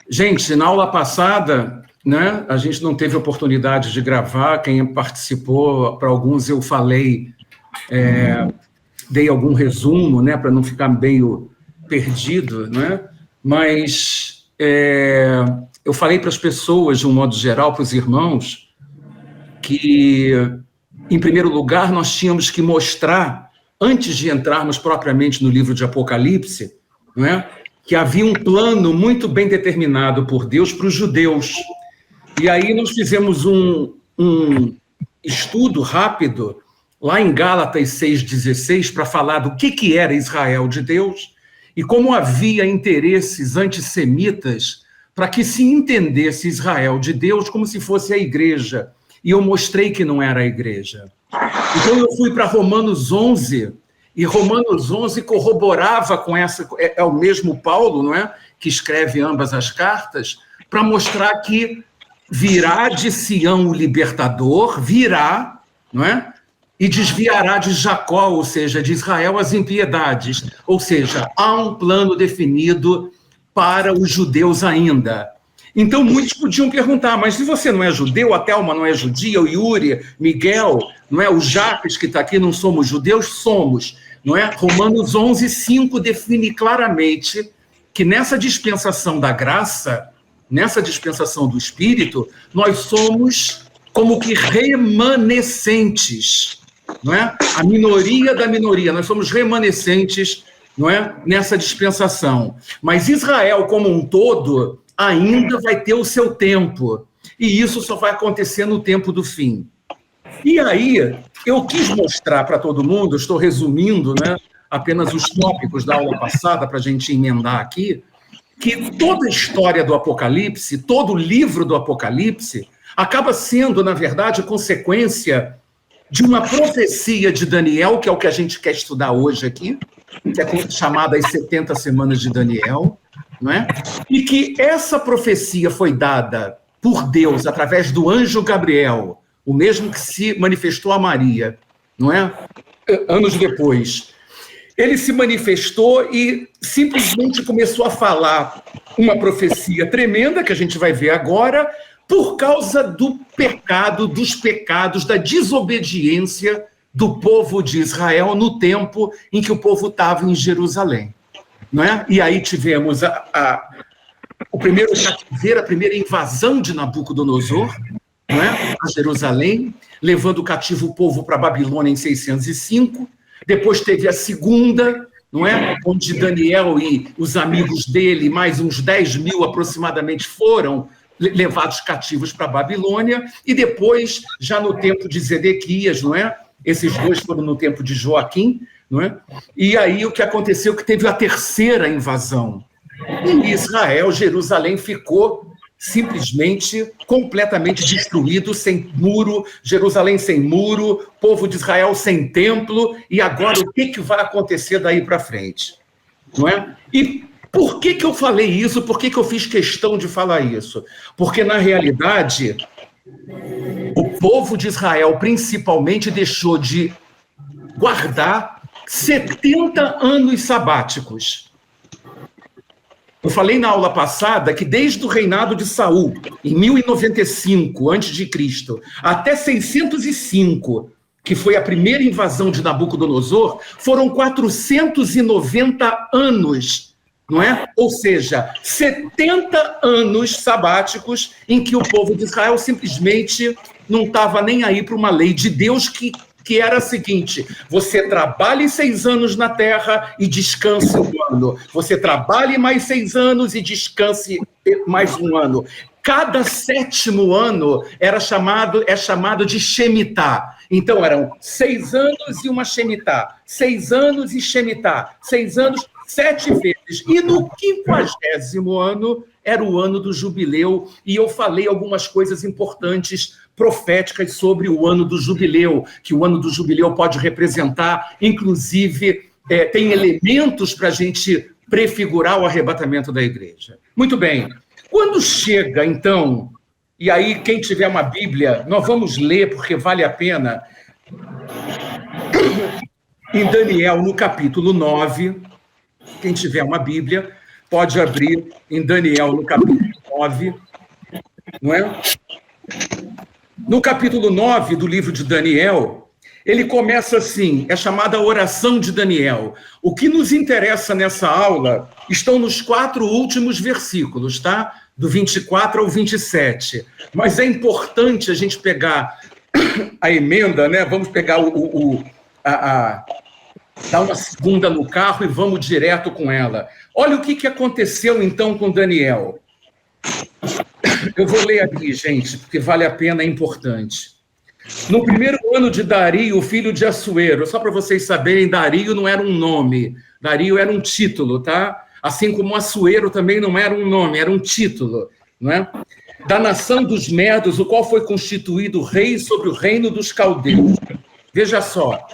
Gente, na aula passada, né, a gente não teve oportunidade de gravar. Quem participou, para alguns eu falei, dei algum resumo, né, para não ficar meio perdido, né? Mas eu falei para as pessoas, de um modo geral, para os irmãos, que, em primeiro lugar, nós tínhamos que mostrar, antes de entrarmos propriamente no livro de Apocalipse, não é? Que havia um plano muito bem determinado por Deus para os judeus. E aí nós fizemos um estudo rápido, lá em Gálatas 6,16, para falar do que era Israel de Deus e como havia interesses antissemitas para que se entendesse Israel de Deus como se fosse a igreja. E eu mostrei que não era a igreja. Então eu fui para Romanos 11, e Romanos 11 corroborava com essa... É o mesmo Paulo, não é? Que escreve ambas as cartas, para mostrar que virá de Sião o libertador, virá, não é? E desviará de Jacó, ou seja, de Israel, as impiedades. Ou seja, há um plano definido para os judeus ainda. Então, muitos podiam perguntar, mas se você não é judeu, a Thelma não é judia, o Yuri, Miguel, não é? O Jacques, que está aqui, não somos judeus? Somos, não é? Romanos 11, 5 define claramente que nessa dispensação da graça, nessa dispensação do Espírito, nós somos como que remanescentes, não é? A minoria da minoria, nós somos remanescentes, não é? Nessa dispensação. Mas Israel, como um todo, ainda vai ter o seu tempo. E isso só vai acontecer no tempo do fim. E aí, eu quis mostrar para todo mundo, estou resumindo, né, apenas os tópicos da aula passada, para a gente emendar aqui, que toda a história do Apocalipse, todo o livro do Apocalipse, acaba sendo, na verdade, consequência de uma profecia de Daniel, que é o que a gente quer estudar hoje aqui, que é chamada as 70 Semanas de Daniel, não é? E que essa profecia foi dada por Deus através do anjo Gabriel, o mesmo que se manifestou a Maria, não é? Anos depois. Ele se manifestou e simplesmente começou a falar uma profecia tremenda, que a gente vai ver agora, por causa do pecado, dos pecados, da desobediência do povo de Israel no tempo em que o povo estava em Jerusalém. Não é? E aí tivemos o primeiro cativeiro, a primeira invasão de Nabucodonosor, não é? A Jerusalém, levando cativo o povo para a Babilônia em 605. Depois teve a segunda, não é? Onde Daniel e os amigos dele, mais uns 10 mil aproximadamente, foram levados cativos para a Babilônia. E depois, já no tempo de Zedequias, não é? Esses dois foram no tempo de Joaquim, não é? E aí o que aconteceu é que teve a terceira invasão. E Israel, Jerusalém, ficou simplesmente completamente destruído, sem muro, Jerusalém sem muro, povo de Israel sem templo, e agora o que vai acontecer daí para frente? Não é? E por que eu falei isso? Por que eu fiz questão de falar isso? Porque, na realidade, o povo de Israel, principalmente, deixou de guardar 70 anos sabáticos. Eu falei na aula passada que desde o reinado de Saul, em 1095 a.C., até 605, que foi a primeira invasão de Nabucodonosor, foram 490 anos, não é? Ou seja, 70 anos sabáticos em que o povo de Israel simplesmente não estava nem aí para uma lei de Deus que era a seguinte: você trabalhe 6 anos na terra e descanse 1 ano. Você trabalhe mais 6 anos e descanse mais 1 ano. Cada 7º ano é chamado de Shemitah. Então, eram 6 anos e uma Shemitah. 6 anos e Shemitah. 6 anos, 7 vezes. E no 50º ano era o ano do jubileu. E eu falei algumas coisas importantes, proféticas, sobre o ano do jubileu, que o ano do jubileu pode representar, inclusive, tem elementos para a gente prefigurar o arrebatamento da igreja. Muito bem. Quando chega, então, e aí quem tiver uma Bíblia, nós vamos ler, porque vale a pena, em Daniel, no capítulo 9, quem tiver uma Bíblia, pode abrir em Daniel, no capítulo 9, não é? No capítulo 9 do livro de Daniel, ele começa assim, é chamada a oração de Daniel. O que nos interessa nessa aula estão nos 4 últimos versículos, tá? Do 24 ao 27. Mas é importante a gente pegar a emenda, né? Vamos pegar dar uma segunda no carro e vamos direto com ela. Olha o que aconteceu, então, com Daniel. Eu vou ler aqui, gente, porque vale a pena, é importante. No primeiro ano de Dario, filho de Assuero, só para vocês saberem, Dario não era um nome, Dario era um título, tá? Assim como Assuero também não era um nome, era um título, não é? Da nação dos Medos, o qual foi constituído rei sobre o reino dos caldeus. Veja só,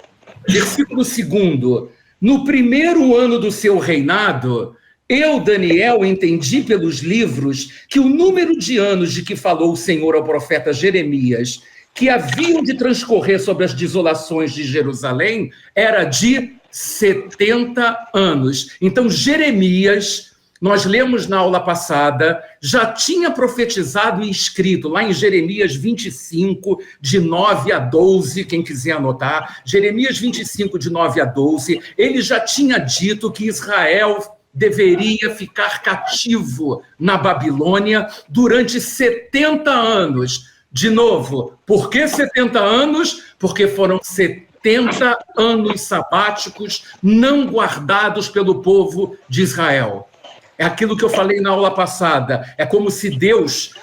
versículo 2. No primeiro ano do seu reinado, eu, Daniel, entendi pelos livros que o número de anos de que falou o Senhor ao profeta Jeremias, que haviam de transcorrer sobre as desolações de Jerusalém, era de 70 anos. Então, Jeremias, nós lemos na aula passada, já tinha profetizado e escrito, lá em Jeremias 25, de 9 a 12, quem quiser anotar, Jeremias 25, de 9 a 12, ele já tinha dito que Israel deveria ficar cativo na Babilônia durante 70 anos. De novo, por que 70 anos? Porque foram 70 anos sabáticos não guardados pelo povo de Israel. É aquilo que eu falei na aula passada. É como se Deus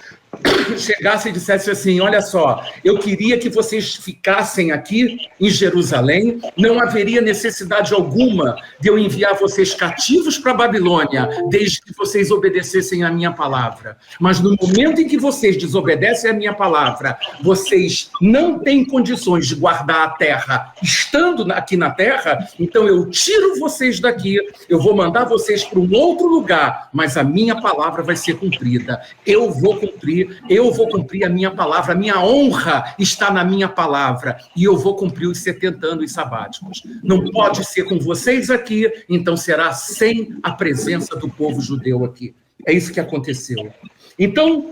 chegasse e dissesse assim, olha só, eu queria que vocês ficassem aqui em Jerusalém, não haveria necessidade alguma de eu enviar vocês cativos para a Babilônia, desde que vocês obedecessem a minha palavra. Mas no momento em que vocês desobedecem a minha palavra, vocês não têm condições de guardar a terra estando aqui na terra, então eu tiro vocês daqui, eu vou mandar vocês para um outro lugar, mas a minha palavra vai ser cumprida. Eu vou cumprir a minha palavra, a minha honra está na minha palavra, e eu vou cumprir os 70 anos sabáticos. Não pode ser com vocês aqui, então será sem a presença do povo judeu aqui. É isso que aconteceu. Então,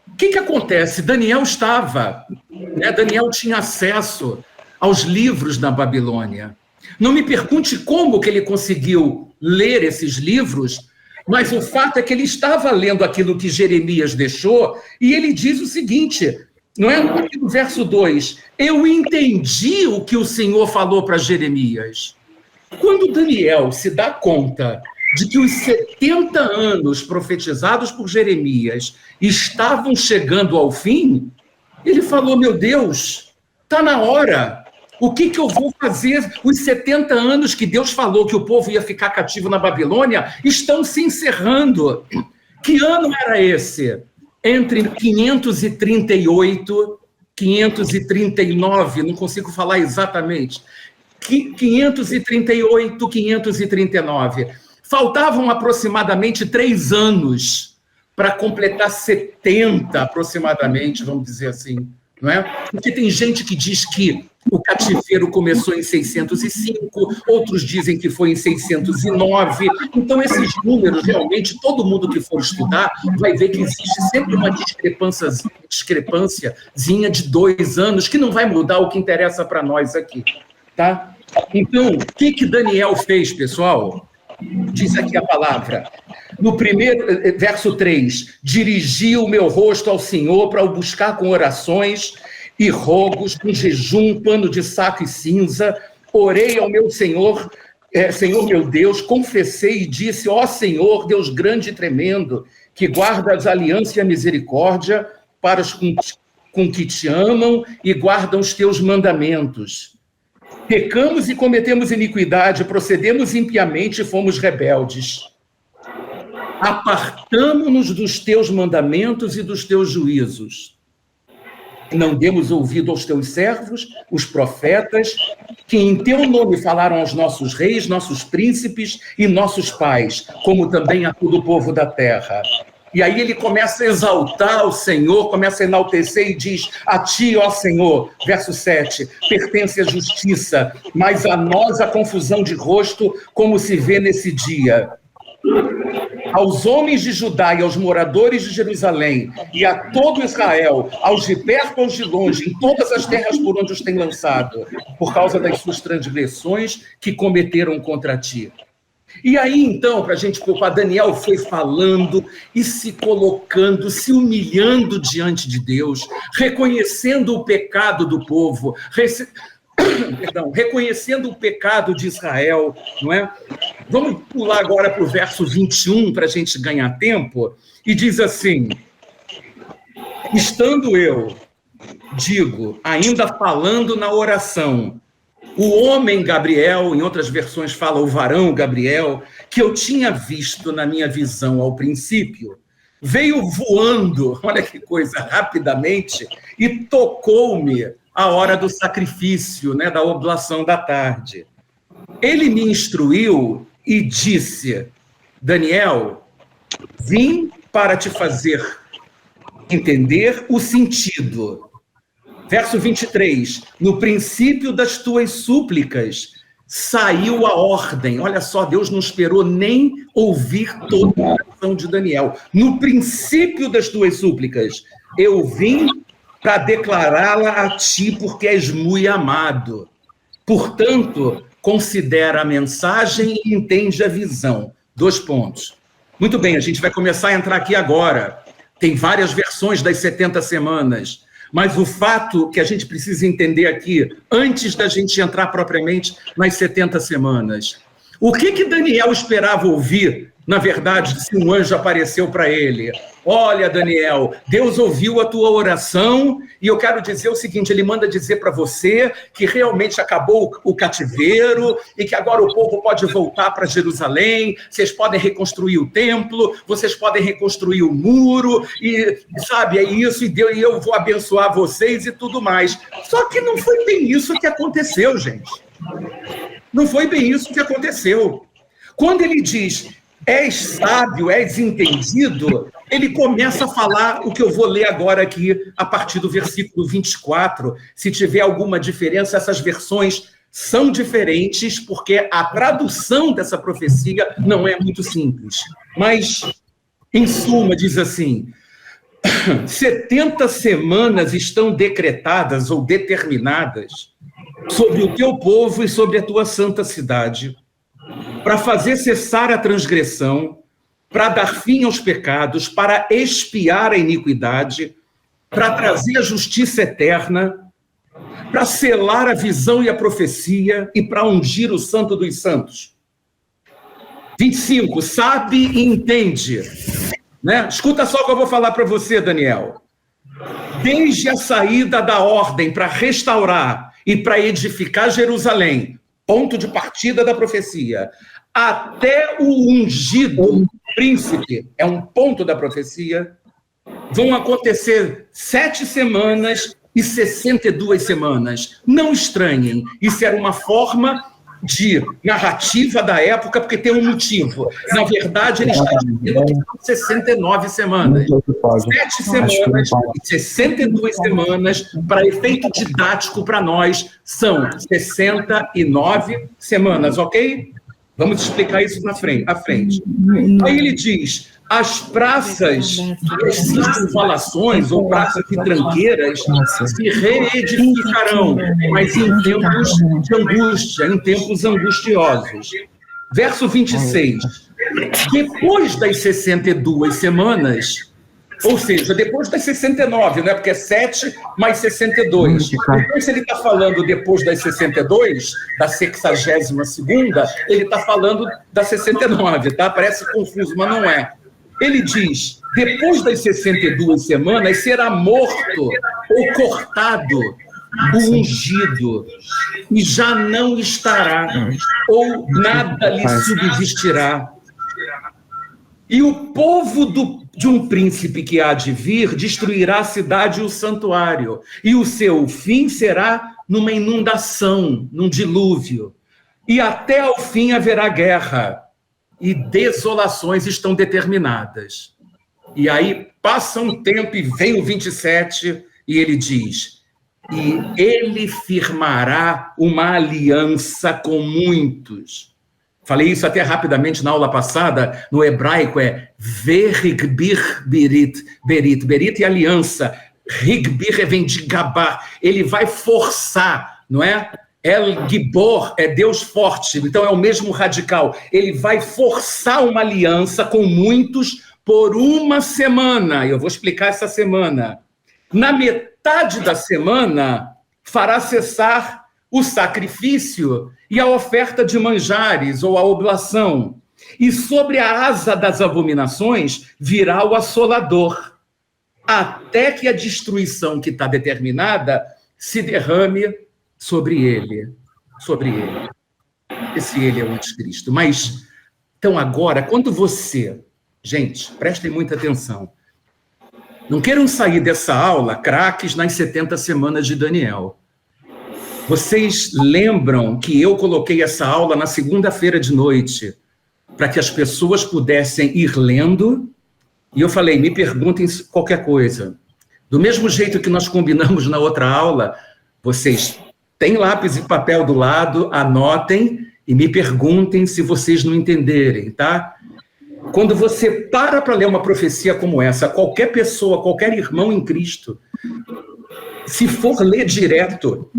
o que acontece? Daniel estava, né? Daniel tinha acesso aos livros da Babilônia. Não me pergunte como que ele conseguiu ler esses livros, mas o fato é que ele estava lendo aquilo que Jeremias deixou, e ele diz o seguinte, não é? Aqui no verso 2, eu entendi o que o Senhor falou para Jeremias. Quando Daniel se dá conta de que os 70 anos profetizados por Jeremias estavam chegando ao fim, ele falou, meu Deus, está na hora. O que eu vou fazer? Os 70 anos que Deus falou que o povo ia ficar cativo na Babilônia estão se encerrando. Que ano era esse? Entre 538 e 539, não consigo falar exatamente. 538, 539. Faltavam aproximadamente 3 anos para completar 70, aproximadamente, vamos dizer assim. Não é? Porque tem gente que diz que o cativeiro começou em 605, outros dizem que foi em 609. Então, esses números, realmente, todo mundo que for estudar vai ver que existe sempre uma discrepânciazinha de 2 anos, que não vai mudar o que interessa para nós aqui. Tá? Então, o que Daniel fez, pessoal? Diz aqui a palavra. No primeiro, verso 3, dirigi o meu rosto ao Senhor para o buscar com orações e rogos, com jejum, pano de saco e cinza, orei ao meu Senhor, Senhor meu Deus, confessei e disse, ó Senhor, Deus grande e tremendo, que guardas a aliança e a misericórdia para os com que te amam e guardam os teus mandamentos. Pecamos e cometemos iniquidade, procedemos impiamente e fomos rebeldes. Apartamo-nos dos teus mandamentos e dos teus juízos. Não demos ouvido aos teus servos, os profetas, que em teu nome falaram aos nossos reis, nossos príncipes e nossos pais, como também a todo o povo da terra. E aí ele começa a exaltar o Senhor, começa a enaltecer e diz, a ti, ó Senhor, verso 7, pertence a justiça, mas a nós a confusão de rosto, como se vê nesse dia. aos homens de Judá e aos moradores de Jerusalém, e a todo Israel, aos de perto, aos de longe, em todas as terras por onde os tem lançado, por causa das suas transgressões que cometeram contra ti. E aí, então, para a gente poupar, Daniel foi falando e se colocando, se humilhando diante de Deus, reconhecendo o pecado do povo, reconhecendo o pecado de Israel, não é? Vamos pular agora para o verso 21 para a gente ganhar tempo, e diz assim: estando eu, digo, ainda falando na oração, o homem Gabriel, em outras versões fala o varão Gabriel, que eu tinha visto na minha visão ao princípio, veio voando, olha que coisa, rapidamente, e tocou-me a hora do sacrifício, né, da oblação da tarde. Ele me instruiu e disse: Daniel, vim para te fazer entender o sentido. Verso 23, no princípio das tuas súplicas saiu a ordem. Olha só, Deus não esperou nem ouvir toda a oração de Daniel. No princípio das tuas súplicas, eu vim para declará-la a ti, porque és muito amado. Portanto, considera a mensagem e entende a visão. 2 pontos. Muito bem, a gente vai começar a entrar aqui agora. Tem várias versões das 70 semanas. Mas o fato que a gente precisa entender aqui, antes da gente entrar propriamente nas 70 semanas, o que Daniel esperava ouvir, na verdade, se um anjo apareceu para ele? Olha, Daniel, Deus ouviu a tua oração e eu quero dizer o seguinte, ele manda dizer para você que realmente acabou o cativeiro e que agora o povo pode voltar para Jerusalém, vocês podem reconstruir o templo, vocês podem reconstruir o muro, e sabe, é isso, e eu vou abençoar vocês e tudo mais. Só que não foi bem isso que aconteceu, gente. Não foi bem isso que aconteceu. Quando ele diz, és sábio, és entendido, ele começa a falar o que eu vou ler agora aqui, a partir do versículo 24. Se tiver alguma diferença, essas versões são diferentes, porque a tradução dessa profecia não é muito simples. Mas, em suma, diz assim, 70 semanas estão decretadas ou determinadas sobre o teu povo e sobre a tua santa cidade, para fazer cessar a transgressão, para dar fim aos pecados, para expiar a iniquidade, para trazer a justiça eterna, para selar a visão e a profecia e para ungir o santo dos santos. 25, sabe e entende. Né? Escuta só o que eu vou falar para você, Daniel. Desde a saída da ordem para restaurar e para edificar Jerusalém, ponto de partida da profecia, até o ungido príncipe, é um ponto da profecia, vão acontecer 7 semanas e 62 semanas. Não estranhem, isso era uma forma de narrativa da época, porque tem um motivo. Na verdade, ele está dizendo que são 69 semanas. 7 semanas e 62 semanas, para efeito didático para nós, são 69 semanas, ok? Vamos explicar isso à frente. Aí ele diz, as praças, as circunvalações ou praças e tranqueiras se reedificarão, mas em tempos de angústia, em tempos angustiosos. Verso 26. Depois das 62 semanas, ou seja, depois das 69, né? Porque é 7 mais 62. Então, se ele está falando depois das 62, da 62ª, ele está falando da 69, tá? Parece confuso, mas não é. Ele diz, depois das 62 semanas, será morto ou cortado o ungido, e já não estará, ou nada lhe subsistirá. E o povo de um príncipe que há de vir destruirá a cidade e o santuário, e o seu fim será numa inundação, num dilúvio. E até ao fim haverá guerra, e desolações estão determinadas. E aí passa um tempo e vem o 27, e ele diz, e ele firmará uma aliança com muitos, Falei isso até rapidamente na aula passada, no hebraico é Verigbir Berit. Berit é aliança. Rigbir vem de gabar. Ele vai forçar, não é? El Gibor é Deus forte, então é o mesmo radical. Ele vai forçar uma aliança com muitos por uma semana. Eu vou explicar essa semana. Na metade da semana, fará cessar o sacrifício e a oferta de manjares ou a oblação. E sobre a asa das abominações virá o assolador, até que a destruição que está determinada se derrame sobre ele. Sobre ele. Esse ele é o anticristo. Mas, então agora, quando você... Gente, prestem muita atenção. Não queiram sair dessa aula craques nas 70 semanas de Daniel. Vocês lembram que eu coloquei essa aula na segunda-feira de noite para que as pessoas pudessem ir lendo, e eu falei, me perguntem qualquer coisa. Do mesmo jeito que nós combinamos na outra aula, vocês têm lápis e papel do lado, anotem e me perguntem se vocês não entenderem, tá? Quando você para ler uma profecia como essa, qualquer pessoa, qualquer irmão em Cristo, se for ler direto,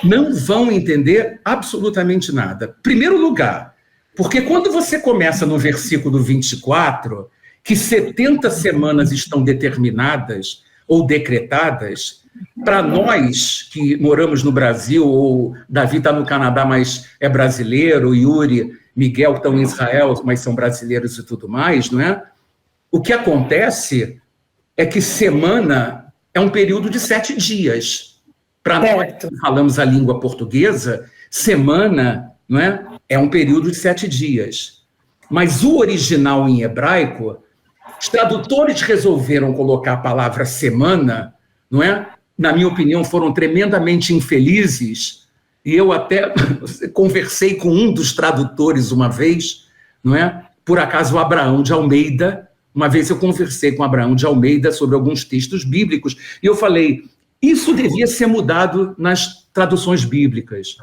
não vão entender absolutamente nada. Primeiro lugar, porque quando você começa no versículo 24, que 70 semanas estão determinadas ou decretadas, para nós que moramos no Brasil, ou Davi está no Canadá, mas é brasileiro, Yuri, Miguel estão em Israel, mas são brasileiros e tudo mais, não é? O que acontece é que semana é um período de 7 dias. Para nós que falamos a língua portuguesa, semana, não é? É um período de 7 dias. Mas o original em hebraico, os tradutores resolveram colocar a palavra semana, não é? Na minha opinião, foram tremendamente infelizes, e eu até conversei com um dos tradutores uma vez, não é? Por acaso, o Abraão de Almeida. Uma vez eu conversei com Abraão de Almeida sobre alguns textos bíblicos, e eu falei, isso devia ser mudado nas traduções bíblicas.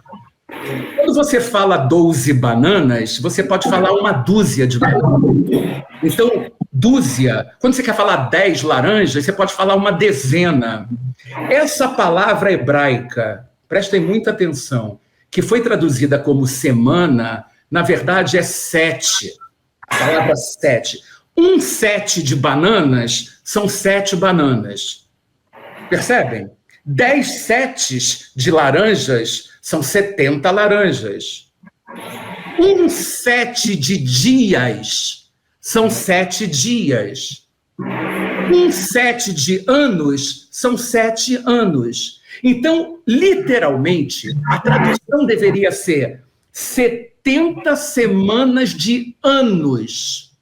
Quando você fala 12 bananas, você pode falar uma dúzia de bananas. Então, dúzia, quando você quer falar 10 laranjas, você pode falar uma dezena. Essa palavra hebraica, prestem muita atenção, que foi traduzida como semana, na verdade é 7. A palavra 7. Um 7 de bananas são 7 bananas. Percebem? 10 setes de laranjas são 70 laranjas. Um 7 de dias são 7 dias. Um 7 de anos são 7 anos. Então, literalmente, a tradução deveria ser 70 semanas de anos.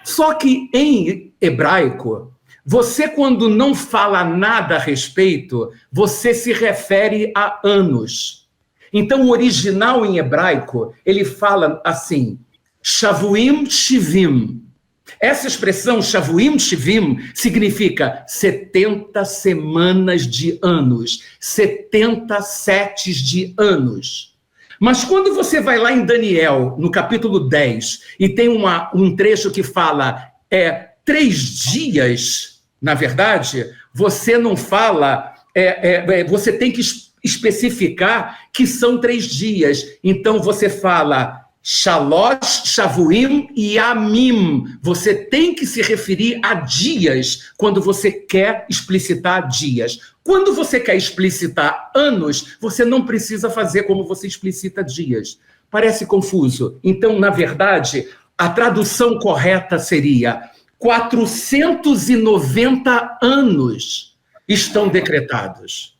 Só que em hebraico, você quando não fala nada a respeito, você se refere a anos. Então, o original em hebraico, ele fala assim, Shavuim Shivim. Essa expressão, Shavuim Shivim, significa 70 semanas de anos, 70 setes de anos. Mas quando você vai lá em Daniel, no capítulo 10, e tem um trecho que fala 3 dias, na verdade, você não fala, você tem que especificar que são 3 dias. Então você fala Shalosh, Shavuim e Amim. Você tem que se referir a dias quando você quer explicitar dias. Quando você quer explicitar anos, você não precisa fazer como você explicita dias. Parece confuso. Então, na verdade, a tradução correta seria 490 anos estão decretados.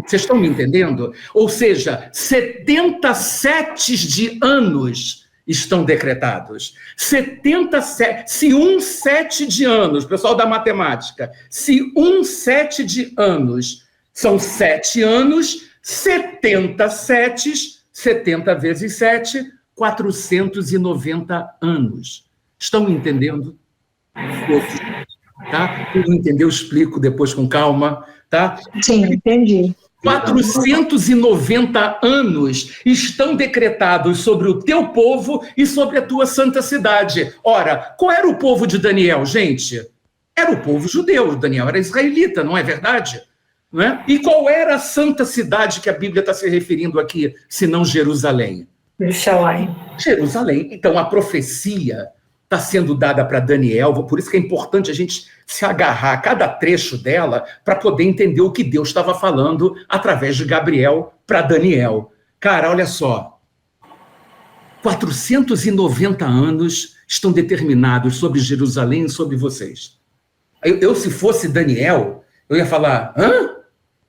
Vocês estão me entendendo? Ou seja, 70 setes de anos estão decretados. 77, se um 7 de anos, pessoal da matemática, se um 7 de anos são 7 anos, 70 setes, 70 vezes 7, 490 anos. Estão me entendendo? Tá? Se não entendeu, eu explico depois com calma, tá? Sim, entendi. 490 anos estão decretados sobre o teu povo e sobre a tua santa cidade. Ora, qual era o povo de Daniel, gente? Era o povo judeu. Daniel era israelita, não é verdade? Não é? E qual era a santa cidade que a Bíblia está se referindo aqui, senão Jerusalém? Jerusalém. Então, a profecia está sendo dada para Daniel, por isso que é importante a gente se agarrar a cada trecho dela para poder entender o que Deus estava falando através de Gabriel para Daniel. Cara, olha só, 490 anos estão determinados sobre Jerusalém e sobre vocês. Eu, se fosse Daniel, eu ia falar, hã?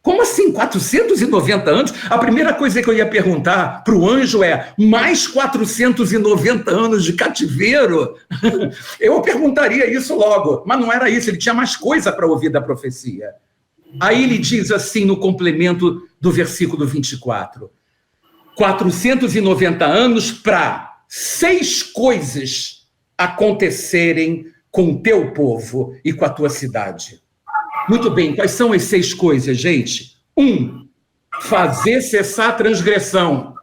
Como assim, 490 anos? A primeira coisa que eu ia perguntar para o anjo é, mais 490 anos de cativeiro? Eu perguntaria isso logo, mas não era isso, ele tinha mais coisa para ouvir da profecia. Aí ele diz assim no complemento do versículo 24, 490 anos para 6 coisas acontecerem com o teu povo e com a tua cidade. Muito bem, quais são as 6 coisas, gente? 1, fazer cessar a transgressão.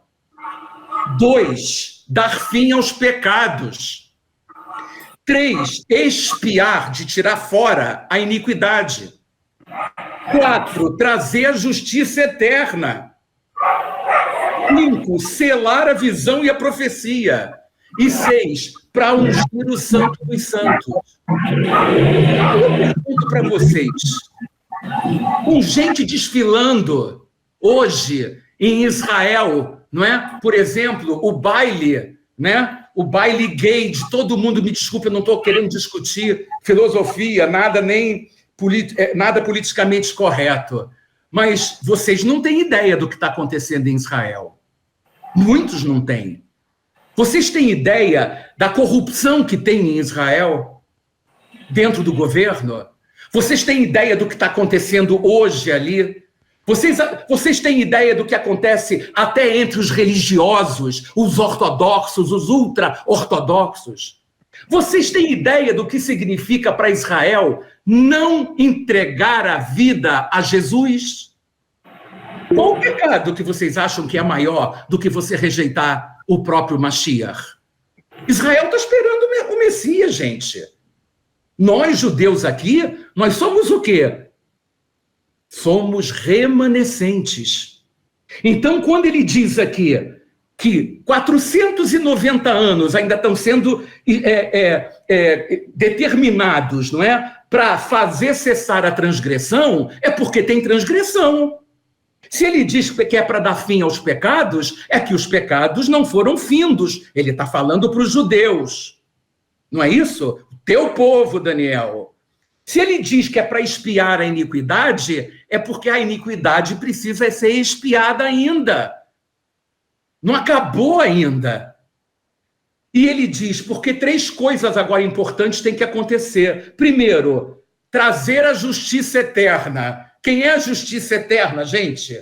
2, dar fim aos pecados. 3, expiar, de tirar fora a iniquidade. 4, trazer a justiça eterna. 5, selar a visão e a profecia. E 6, para ungir o santo dos santos. Eu pergunto para vocês, com gente desfilando hoje em Israel, não é? Por exemplo, o baile, né? O baile gay, de todo mundo, me desculpe, eu não estou querendo discutir filosofia, nada politicamente correto, mas vocês não têm ideia do que está acontecendo em Israel. Muitos não têm. Vocês têm ideia da corrupção que tem em Israel, dentro do governo? Vocês têm ideia do que está acontecendo hoje ali? Vocês têm ideia do que acontece até entre os religiosos, os ortodoxos, os ultra-ortodoxos? Vocês têm ideia do que significa para Israel não entregar a vida a Jesus? Qual o pecado que vocês acham que é maior do que você rejeitar o próprio Mashiach? Israel está esperando o Messias, gente. Nós, judeus aqui, nós somos o quê? Somos remanescentes. Então, quando ele diz aqui que 490 anos ainda estão sendo determinados, não é? Para fazer cessar a transgressão, é porque tem transgressão. Se ele diz que é para dar fim aos pecados, é que os pecados não foram findos. Ele está falando para os judeus. Não é isso? O teu povo, Daniel. Se ele diz que é para expiar a iniquidade, é porque a iniquidade precisa ser expiada ainda. Não acabou ainda. E ele diz, porque 3 coisas agora importantes têm que acontecer. Primeiro, trazer a justiça eterna. Quem é a justiça eterna, gente?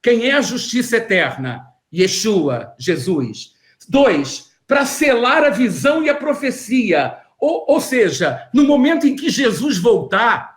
Quem é a justiça eterna? Yeshua, Jesus. 2, para selar a visão e a profecia. Ou seja, no momento em que Jesus voltar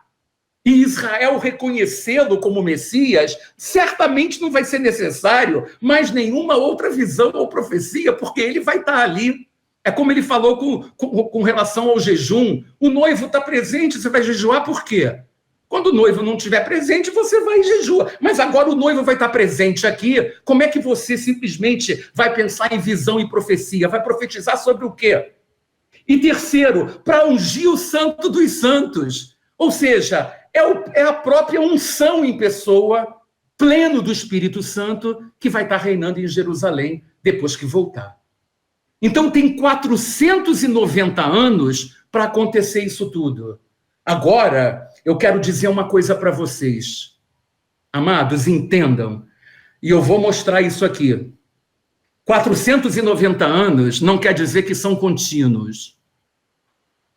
e Israel reconhecê-lo como Messias, certamente não vai ser necessário mais nenhuma outra visão ou profecia, porque ele vai estar ali. É como ele falou com relação ao jejum. O noivo está presente, você vai jejuar por quê? Quando o noivo não estiver presente, você vai e jejua. Mas agora o noivo vai estar presente aqui. Como é que você simplesmente vai pensar em visão e profecia? Vai profetizar sobre o quê? E terceiro, para ungir o santo dos santos. Ou seja, é a própria unção em pessoa, pleno do Espírito Santo, que vai estar reinando em Jerusalém depois que voltar. Então tem 490 anos para acontecer isso tudo. Agora, eu quero dizer uma coisa para vocês. Amados, entendam. E eu vou mostrar isso aqui. 490 anos não quer dizer que são contínuos.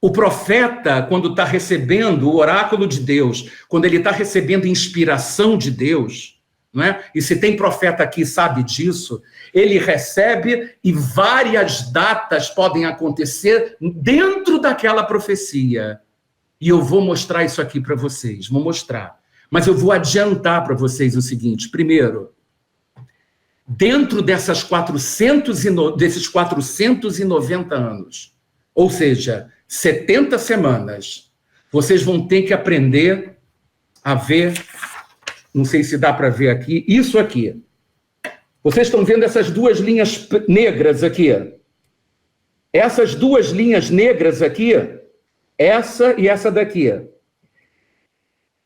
O profeta, quando está recebendo o oráculo de Deus, quando ele está recebendo inspiração de Deus, não é? E se tem profeta aqui sabe disso, ele recebe e várias datas podem acontecer dentro daquela profecia. E eu vou mostrar isso aqui para vocês, vou mostrar. Mas eu vou adiantar para vocês o seguinte. Primeiro, dentro desses 490 anos, ou seja, 70 semanas, vocês vão ter que aprender a ver, não sei se dá para ver aqui, isso aqui. Vocês estão vendo essas duas linhas negras aqui? Essas duas linhas negras aqui, essa e essa daqui.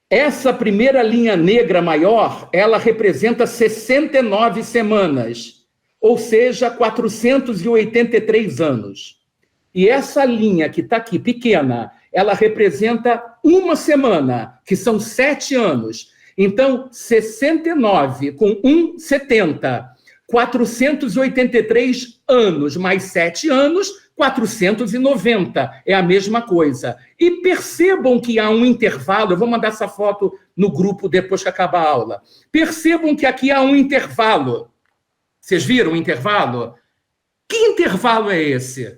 Essa primeira linha negra maior, ela representa 69 semanas, ou seja, 483 anos. E essa linha que está aqui, pequena, ela representa uma semana, que são 7 anos. Então, 69 com 70, 483 anos, mais 7 anos, 490, é a mesma coisa. E percebam que há um intervalo, eu vou mandar essa foto no grupo depois que acabar a aula. Percebam que aqui há um intervalo. Vocês viram o intervalo? Que intervalo é esse?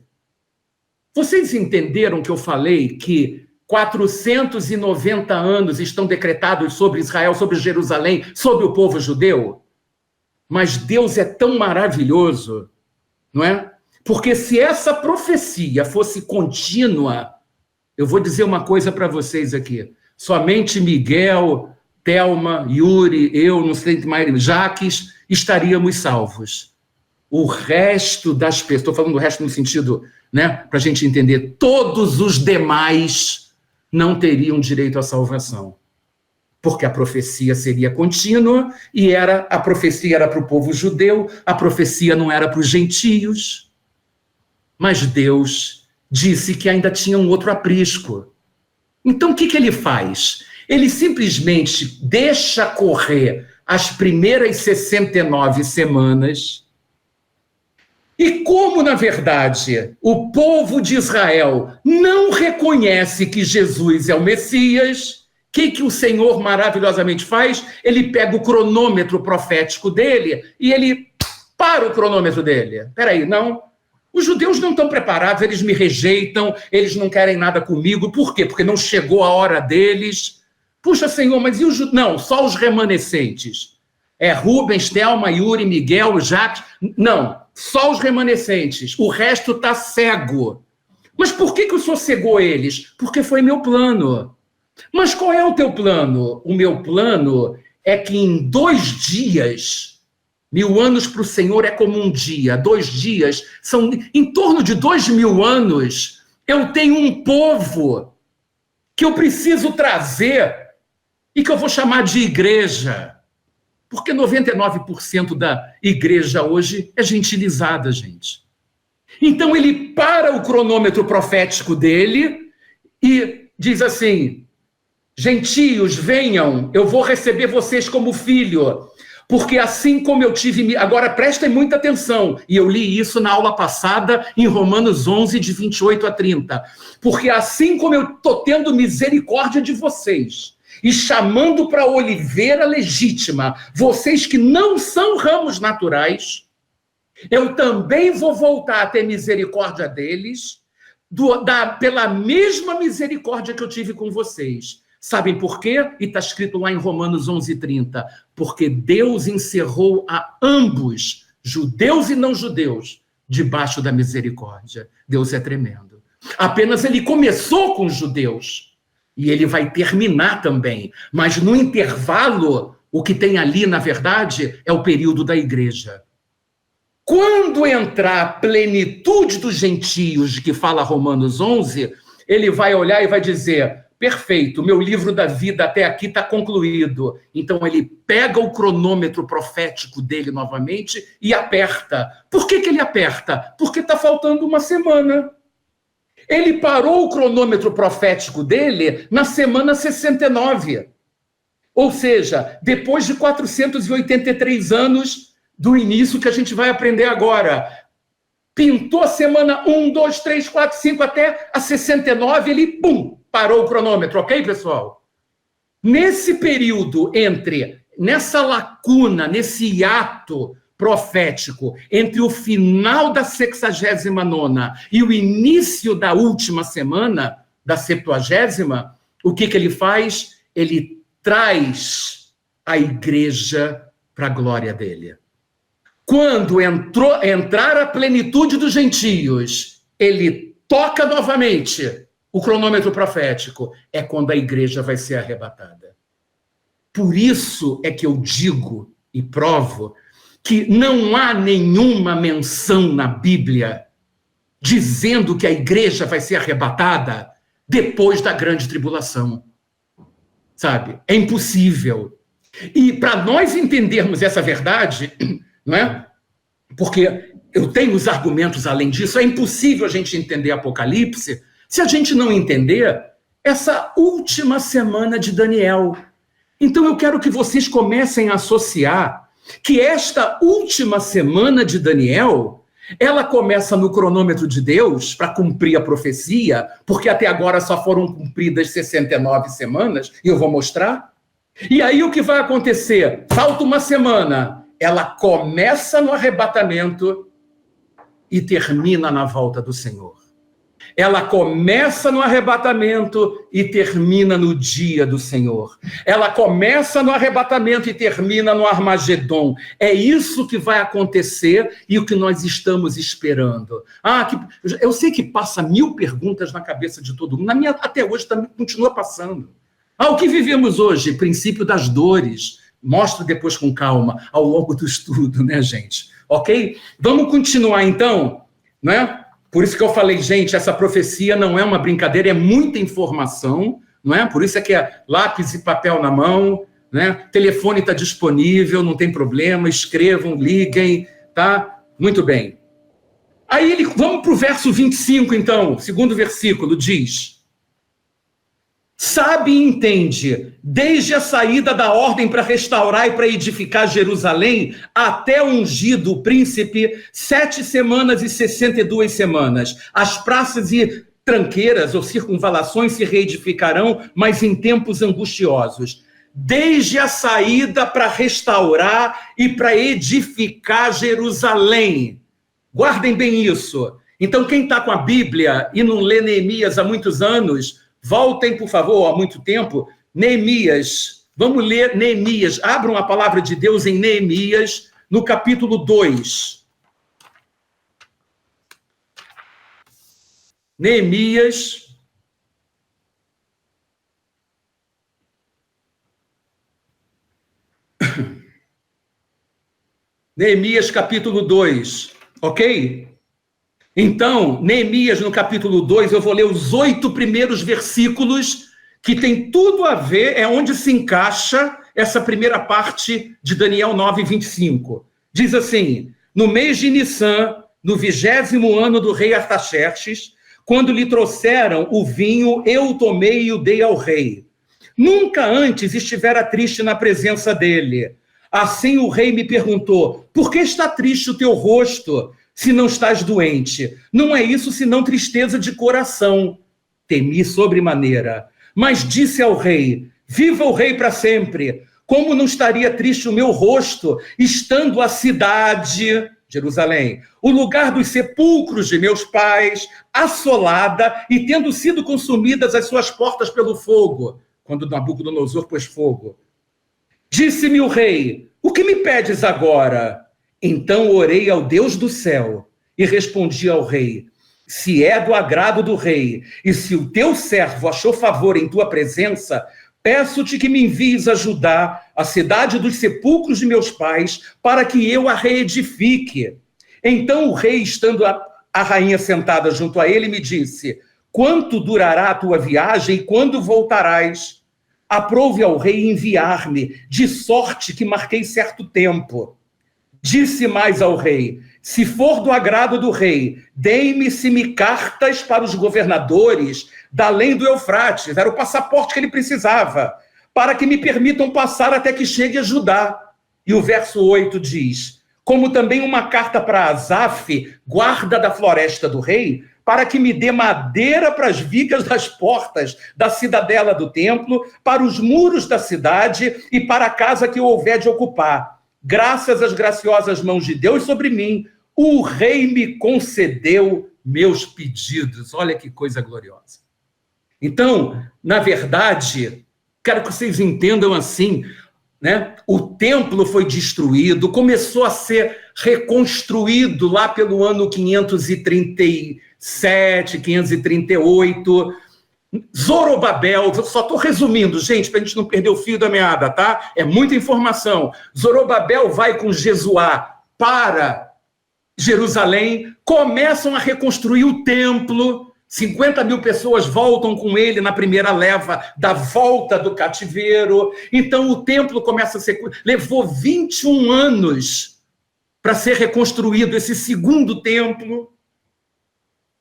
Vocês entenderam que eu falei que 490 anos estão decretados sobre Israel, sobre Jerusalém, sobre o povo judeu? Mas Deus é tão maravilhoso, não é? Porque se essa profecia fosse contínua, eu vou dizer uma coisa para vocês aqui. Somente Miguel, Thelma, Yuri, eu, não sei mais, Jaques, estaríamos salvos. O resto das pessoas, estou falando do resto no sentido, né, para a gente entender, todos os demais não teriam direito à salvação. Porque a profecia seria contínua e a profecia era para o povo judeu, a profecia não era para os gentios. Mas Deus disse que ainda tinha um outro aprisco. Então, o que ele faz? Ele simplesmente deixa correr as primeiras 69 semanas. E como, na verdade, o povo de Israel não reconhece que Jesus é o Messias, o que o Senhor maravilhosamente faz? Ele pega o cronômetro profético dele e ele para o cronômetro dele. Espera aí, não... Os judeus não estão preparados, eles me rejeitam, eles não querem nada comigo. Por quê? Porque não chegou a hora deles. Puxa, Senhor, mas e os judeus? Não, só os remanescentes. Rubens, Thelma, Yuri, Miguel, Jacques. Não, só os remanescentes. O resto está cego. Mas por que o Senhor cegou eles? Porque foi meu plano. Mas qual é o teu plano? O meu plano é que em 2 dias... 1000 anos para o Senhor é como um dia. 2 dias são em torno de 2000 anos. Eu tenho um povo que eu preciso trazer e que eu vou chamar de igreja. Porque 99% da igreja hoje é gentilizada, gente. Então ele para o cronômetro profético dele e diz assim: gentios, venham, eu vou receber vocês como filho. Porque assim como eu tive... Agora, prestem muita atenção. E eu li isso na aula passada, em Romanos 11, de 28 a 30. Porque assim como eu estou tendo misericórdia de vocês, e chamando para a oliveira legítima, vocês que não são ramos naturais, eu também vou voltar a ter misericórdia deles, pela mesma misericórdia que eu tive com vocês. Sabem por quê? E está escrito lá em Romanos 11:30. Porque Deus encerrou a ambos, judeus e não judeus, debaixo da misericórdia. Deus é tremendo. Apenas ele começou com os judeus. E ele vai terminar também. Mas no intervalo, o que tem ali, na verdade, é o período da igreja. Quando entrar a plenitude dos gentios, de que fala Romanos 11, ele vai olhar e vai dizer... Perfeito, meu livro da vida até aqui está concluído. Então ele pega o cronômetro profético dele novamente e aperta. Por que ele aperta? Porque está faltando uma semana. Ele parou o cronômetro profético dele na semana 69. Ou seja, depois de 483 anos do início que a gente vai aprender agora. Pintou a semana 1, 2, 3, 4, 5 até a 69, ele, pum, parou o cronômetro, ok, pessoal? Nesse período nessa lacuna, nesse hiato profético, entre o final da 69ª e o início da última semana, da 70ª, o que ele faz? Ele traz a igreja para a glória dele. Quando entrar a plenitude dos gentios, ele toca novamente o cronômetro profético, é quando a igreja vai ser arrebatada. Por isso é que eu digo e provo que não há nenhuma menção na Bíblia dizendo que a igreja vai ser arrebatada depois da grande tribulação. Sabe? É impossível. E para nós entendermos essa verdade, não é? Porque eu tenho os argumentos além disso, é impossível a gente entender Apocalipse se a gente não entender essa última semana de Daniel. Então eu quero que vocês comecem a associar que esta última semana de Daniel, ela começa no cronômetro de Deus para cumprir a profecia, porque até agora só foram cumpridas 69 semanas, e eu vou mostrar. E aí o que vai acontecer? Falta uma semana, ela começa no arrebatamento e termina na volta do Senhor. Ela começa no arrebatamento e termina no dia do Senhor. Ela começa no arrebatamento e termina no Armagedon. É isso que vai acontecer e o que nós estamos esperando. Eu sei que passa 1000 perguntas na cabeça de todo mundo. Na minha, até hoje, continua passando. O que vivemos hoje? Princípio das dores. Mostro depois com calma, ao longo do estudo, né, gente? Ok? Vamos continuar, então, né? Por isso que eu falei, gente, essa profecia não é uma brincadeira, é muita informação, não é? Por isso é que é lápis e papel na mão, né? Telefone está disponível, não tem problema, escrevam, liguem, tá? Muito bem. Aí vamos para o verso 25, então, segundo versículo, diz: sabe e entende, desde a saída da ordem para restaurar e para edificar Jerusalém, até o ungido príncipe, 7 semanas e 62 semanas. As praças e tranqueiras ou circunvalações se reedificarão, mas em tempos angustiosos. Desde a saída para restaurar e para edificar Jerusalém. Guardem bem isso. Então, quem está com a Bíblia e não lê Neemias há muitos anos, voltem, por favor, há muito tempo, Neemias. Vamos ler Neemias. Abram a palavra de Deus em Neemias, no capítulo 2. Neemias. Neemias, capítulo 2. Ok? Então, Neemias, no capítulo 2, eu vou ler os 8 primeiros versículos, que tem tudo a ver, é onde se encaixa essa primeira parte de Daniel 9, 25. Diz assim: no mês de Nissan, no 20º ano do rei Artaxerxes, quando lhe trouxeram o vinho, eu o tomei e o dei ao rei. Nunca antes estivera triste na presença dele. Assim o rei me perguntou: por que está triste o teu rosto, se não estás doente? Não é isso senão tristeza de coração. Temi sobremaneira, mas disse ao rei: viva o rei para sempre. Como não estaria triste o meu rosto, estando a cidade, Jerusalém, o lugar dos sepulcros de meus pais, assolada e tendo sido consumidas as suas portas pelo fogo, quando Nabucodonosor pôs fogo. Disse-me o rei: o que me pedes agora? Então orei ao Deus do céu e respondi ao rei: se é do agrado do rei, e se o teu servo achou favor em tua presença, peço-te que me envies a Judá, a cidade dos sepulcros de meus pais, para que eu a reedifique. Então o rei, estando a rainha sentada junto a ele, me disse: quanto durará a tua viagem e quando voltarás? Aprouve ao rei enviar-me, de sorte que marquei certo tempo. Disse mais ao rei: se for do agrado do rei, deem-me cartas para os governadores da além do Eufrates, era o passaporte que ele precisava, para que me permitam passar até que chegue a Judá. E o verso 8 diz: como também uma carta para Asaf, guarda da floresta do rei, para que me dê madeira para as vigas das portas da cidadela do templo, para os muros da cidade e para a casa que eu houver de ocupar. Graças às graciosas mãos de Deus sobre mim, o rei me concedeu meus pedidos. Olha que coisa gloriosa. Então, na verdade, quero que vocês entendam assim, né? O templo foi destruído, começou a ser reconstruído lá pelo ano 537, 538. Zorobabel, só estou resumindo, gente, para a gente não perder o fio da meada, tá? É muita informação. Zorobabel vai com Jesuá para Jerusalém, começam a reconstruir o templo, 50 mil pessoas voltam com ele na primeira leva da volta do cativeiro. Então o templo começa a ser... Levou 21 anos para ser reconstruído esse segundo templo,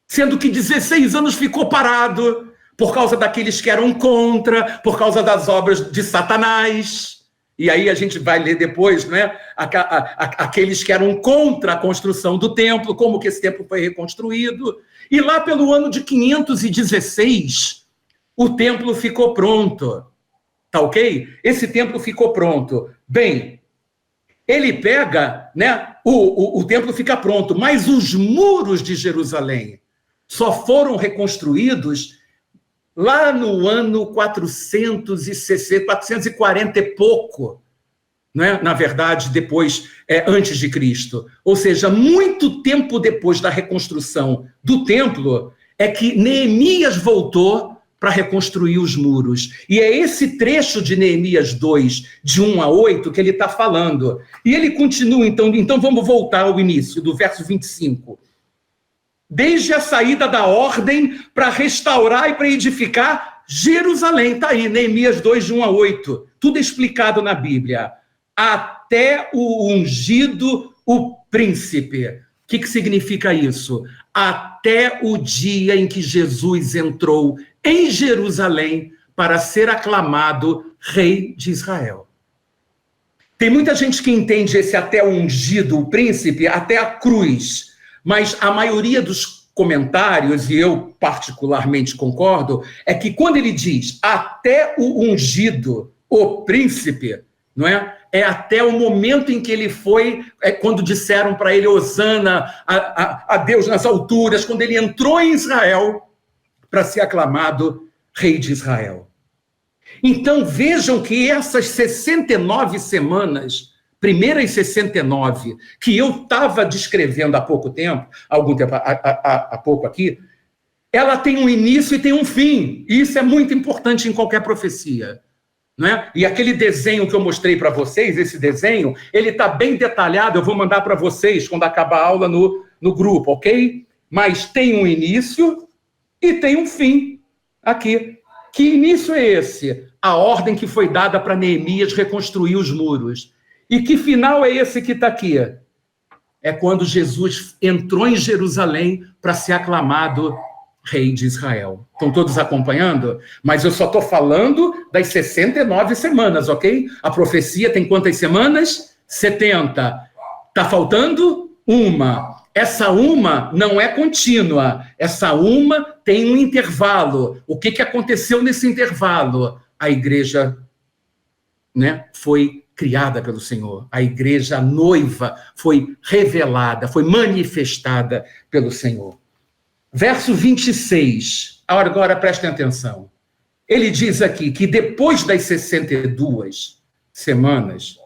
sendo que 16 anos ficou parado por causa daqueles que eram contra, por causa das obras de Satanás. E aí a gente vai ler depois, né, aqueles que eram contra a construção do templo, como que esse templo foi reconstruído. E lá pelo ano de 516, o templo ficou pronto. Tá ok? Esse templo ficou pronto. Bem, ele pega, né, o templo fica pronto, mas os muros de Jerusalém só foram reconstruídos lá no ano 460, 440 e pouco, né? Na verdade, depois, antes de Cristo. Ou seja, muito tempo depois da reconstrução do templo, é que Neemias voltou para reconstruir os muros. E é esse trecho de Neemias 2, de 1 a 8, que ele está falando. E ele continua, então vamos voltar ao início, do verso 25. Desde a saída da ordem para restaurar e para edificar Jerusalém. Está aí, Neemias 2, de 1 a 8. Tudo explicado na Bíblia. Até o ungido, o príncipe. O que significa isso? Até o dia em que Jesus entrou em Jerusalém para ser aclamado rei de Israel. Tem muita gente que entende esse até o ungido, o príncipe, até a cruz. Mas a maioria dos comentários, e eu particularmente concordo, é que quando ele diz até o ungido, o príncipe, não é? É até o momento em que ele foi, quando disseram para ele, Hosana a Deus nas alturas, quando ele entrou em Israel para ser aclamado rei de Israel. Então vejam que essas 69 semanas, primeiras 69, que eu estava descrevendo há pouco tempo, há pouco aqui, ela tem um início e tem um fim. E isso é muito importante em qualquer profecia. Não é? E aquele desenho que eu mostrei para vocês, esse desenho, ele está bem detalhado, eu vou mandar para vocês quando acabar a aula no grupo, ok? Mas tem um início e tem um fim aqui. Que início é esse? A ordem que foi dada para Neemias reconstruir os muros. E que final é esse que está aqui? É quando Jesus entrou em Jerusalém para ser aclamado rei de Israel. Estão todos acompanhando? Mas eu só estou falando das 69 semanas, ok? A profecia tem quantas semanas? 70. Está faltando uma. Essa uma não é contínua. Essa uma tem um intervalo. O que aconteceu nesse intervalo? A igreja, né, foi criada pelo Senhor. A igreja noiva foi revelada, foi manifestada pelo Senhor. Verso 26. Agora prestem atenção. Ele diz aqui que depois das 62 semanas,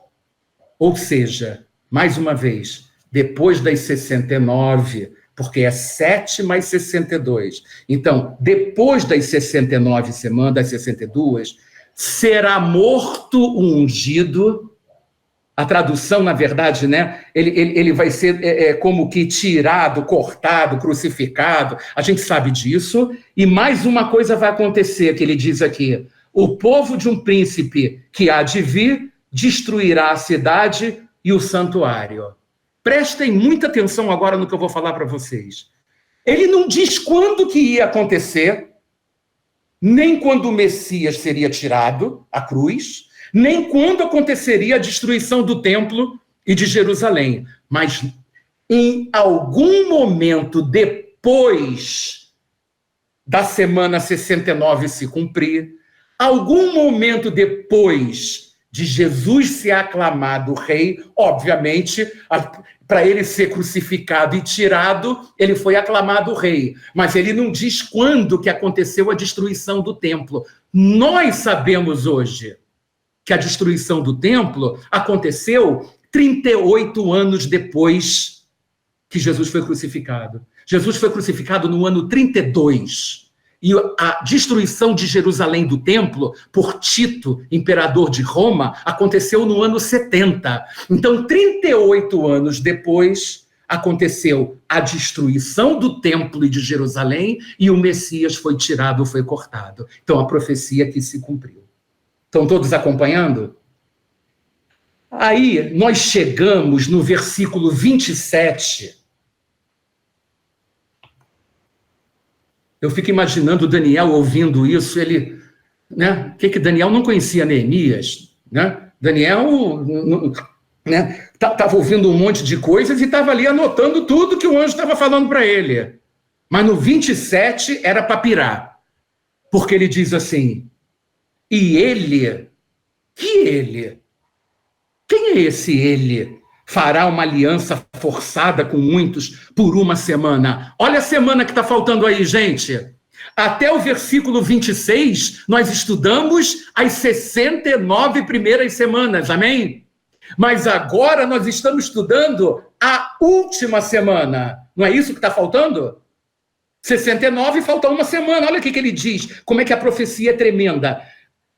ou seja, mais uma vez, depois das 69, porque é 7 mais 62. Então, depois das 69 semanas, das 62, será morto o ungido. A tradução, na verdade, né? Ele vai ser como que tirado, cortado, crucificado. A gente sabe disso. E mais uma coisa vai acontecer, que ele diz aqui. O povo de um príncipe que há de vir destruirá a cidade e o santuário. Prestem muita atenção agora no que eu vou falar para vocês. Ele não diz quando que ia acontecer, nem quando o Messias seria tirado à cruz, nem quando aconteceria a destruição do templo e de Jerusalém. Mas em algum momento depois da semana 69 se cumprir, algum momento depois de Jesus ser aclamado rei, obviamente, para ele ser crucificado e tirado, ele foi aclamado rei. Mas ele não diz quando que aconteceu a destruição do templo. Nós sabemos hoje que a destruição do templo aconteceu 38 anos depois que Jesus foi crucificado. Jesus foi crucificado no ano 32. E a destruição de Jerusalém do templo por Tito, imperador de Roma, aconteceu no ano 70. Então, 38 anos depois, aconteceu a destruição do templo e de Jerusalém e o Messias foi tirado, foi cortado. Então, a profecia que se cumpriu. Estão todos acompanhando? Aí, nós chegamos no versículo 27. Eu fico imaginando Daniel ouvindo isso, ele, né? Que Daniel não conhecia Neemias, né? Daniel, né? Estava ouvindo um monte de coisas e estava ali anotando tudo que o anjo estava falando para ele. Mas no 27 era para pirar, porque ele diz assim, e ele, que ele? Quem é esse ele? Fará uma aliança forçada com muitos por uma semana. Olha a semana que está faltando aí, gente. Até o versículo 26, nós estudamos as 69 primeiras semanas, amém? Mas agora nós estamos estudando a última semana. Não é isso que está faltando? 69 falta uma semana. Olha o que ele diz, como é que a profecia é tremenda.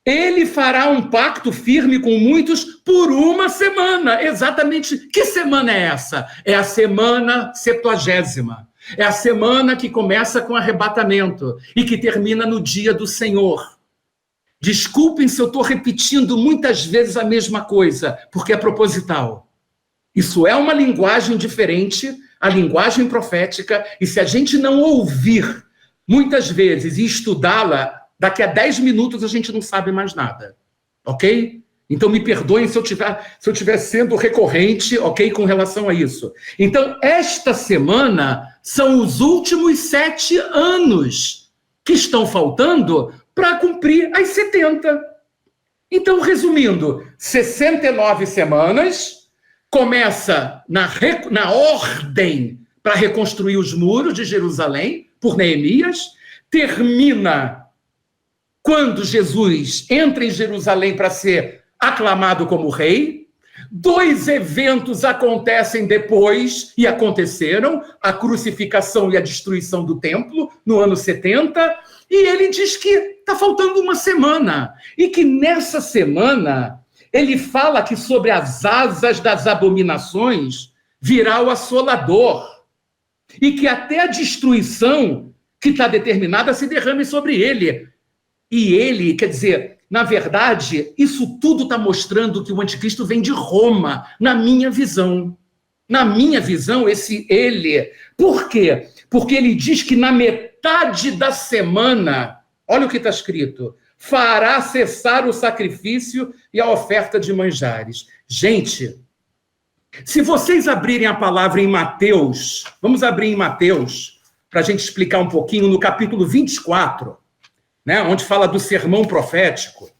Ele fará um pacto firme com muitos por uma semana. Exatamente. Que semana é essa? É a semana 70ª. É a semana que começa com arrebatamento e que termina no dia do Senhor. Desculpem se eu estou repetindo muitas vezes a mesma coisa, porque é proposital. Isso é uma linguagem diferente, a linguagem profética, e se a gente não ouvir muitas vezes e estudá-la, daqui a 10 minutos a gente não sabe mais nada, ok? Então me perdoem se eu estiver sendo recorrente, ok, com relação a isso. Então, esta semana são os últimos 7 anos que estão faltando para cumprir as 70. Então, resumindo, 69 semanas, começa na ordem para reconstruir os muros de Jerusalém, por Neemias, termina quando Jesus entra em Jerusalém para ser aclamado como rei. 2 eventos acontecem depois, e aconteceram, a crucificação e a destruição do templo, no ano 70, e ele diz que está faltando uma semana, e que nessa semana, ele fala que sobre as asas das abominações virá o assolador, e que até a destruição que está determinada se derrame sobre ele. E ele, quer dizer, na verdade, isso tudo está mostrando que o anticristo vem de Roma, na minha visão. Na minha visão, esse ele. Por quê? Porque ele diz que na metade da semana, olha o que está escrito, fará cessar o sacrifício e a oferta de manjares. Gente, se vocês abrirem a palavra em Mateus, vamos abrir em Mateus, para a gente explicar um pouquinho, no capítulo 24, né, onde fala do sermão profético.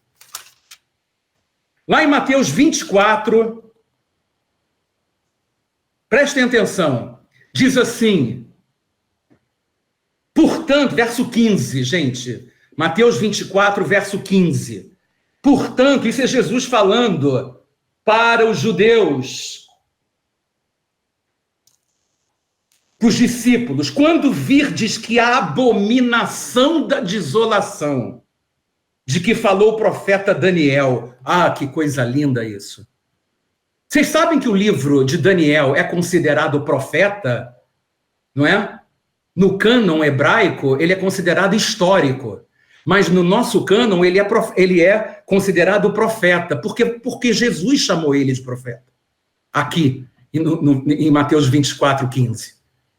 Lá em Mateus 24, prestem atenção, diz assim, portanto, verso 15, gente, Mateus 24, verso 15, portanto, isso é Jesus falando para os judeus, para os discípulos, quando virdes que a abominação da desolação, de que falou o profeta Daniel, que coisa linda isso. Vocês sabem que o livro de Daniel é considerado profeta, não é? No cânon hebraico, ele é considerado histórico, mas no nosso cânon ele é considerado profeta, porque Jesus chamou ele de profeta, aqui, em Mateus 24, 15.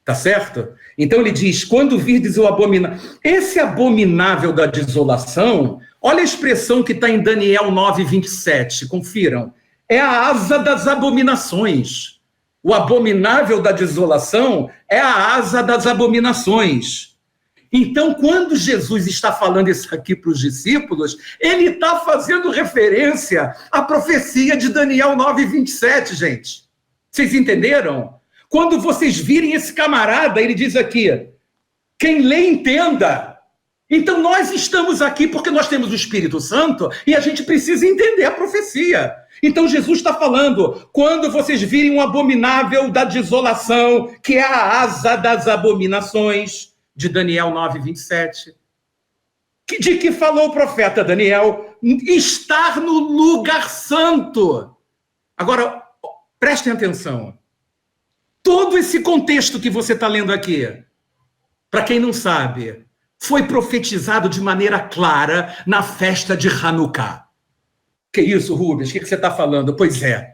Tá certo? Então ele diz, quando virdes o abominável... Esse abominável da desolação, olha a expressão que está em Daniel 9, 27, confiram. É a asa das abominações. O abominável da desolação é a asa das abominações. Então, quando Jesus está falando isso aqui para os discípulos, ele está fazendo referência à profecia de Daniel 9:27, gente. Vocês entenderam? Quando vocês virem esse camarada, ele diz aqui, quem lê entenda. Então, nós estamos aqui porque nós temos o Espírito Santo e a gente precisa entender a profecia. Então, Jesus está falando, quando vocês virem um abominável da desolação, que é a asa das abominações, de Daniel 9:27. De que falou o profeta Daniel? Estar no lugar santo. Agora, prestem atenção. Todo esse contexto que você está lendo aqui, para quem não sabe, foi profetizado de maneira clara na festa de Hanukkah. Que isso, Rubens? O que você está falando? Pois é.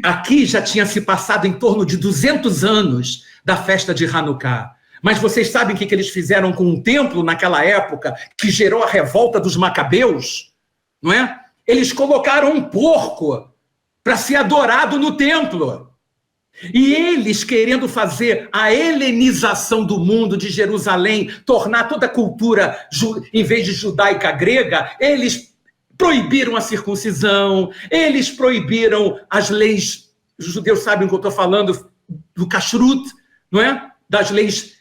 Aqui já tinha se passado em torno de 200 anos da festa de Hanukkah. Mas vocês sabem o que eles fizeram com o templo naquela época, que gerou a revolta dos macabeus? Não é? Eles colocaram um porco para ser adorado no templo. E eles, querendo fazer a helenização do mundo, de Jerusalém, tornar toda a cultura, em vez de judaica, grega, eles proibiram a circuncisão, eles proibiram as leis, os judeus sabem o que eu estou falando, do kashrut, não é? Das leis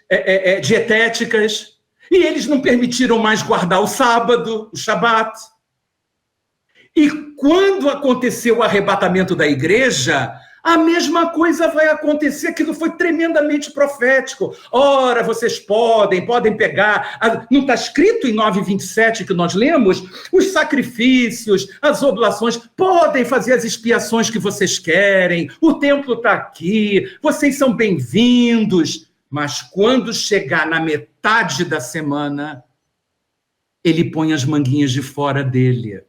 dietéticas, e eles não permitiram mais guardar o sábado, o Shabat. E quando aconteceu o arrebatamento da igreja, a mesma coisa vai acontecer. Aquilo foi tremendamente profético. Ora, vocês podem pegar, não está escrito em 9:27 que nós lemos, os sacrifícios, as oblações, podem fazer as expiações que vocês querem, o templo está aqui, vocês são bem-vindos. Mas quando chegar na metade da semana, ele põe as manguinhas de fora dele.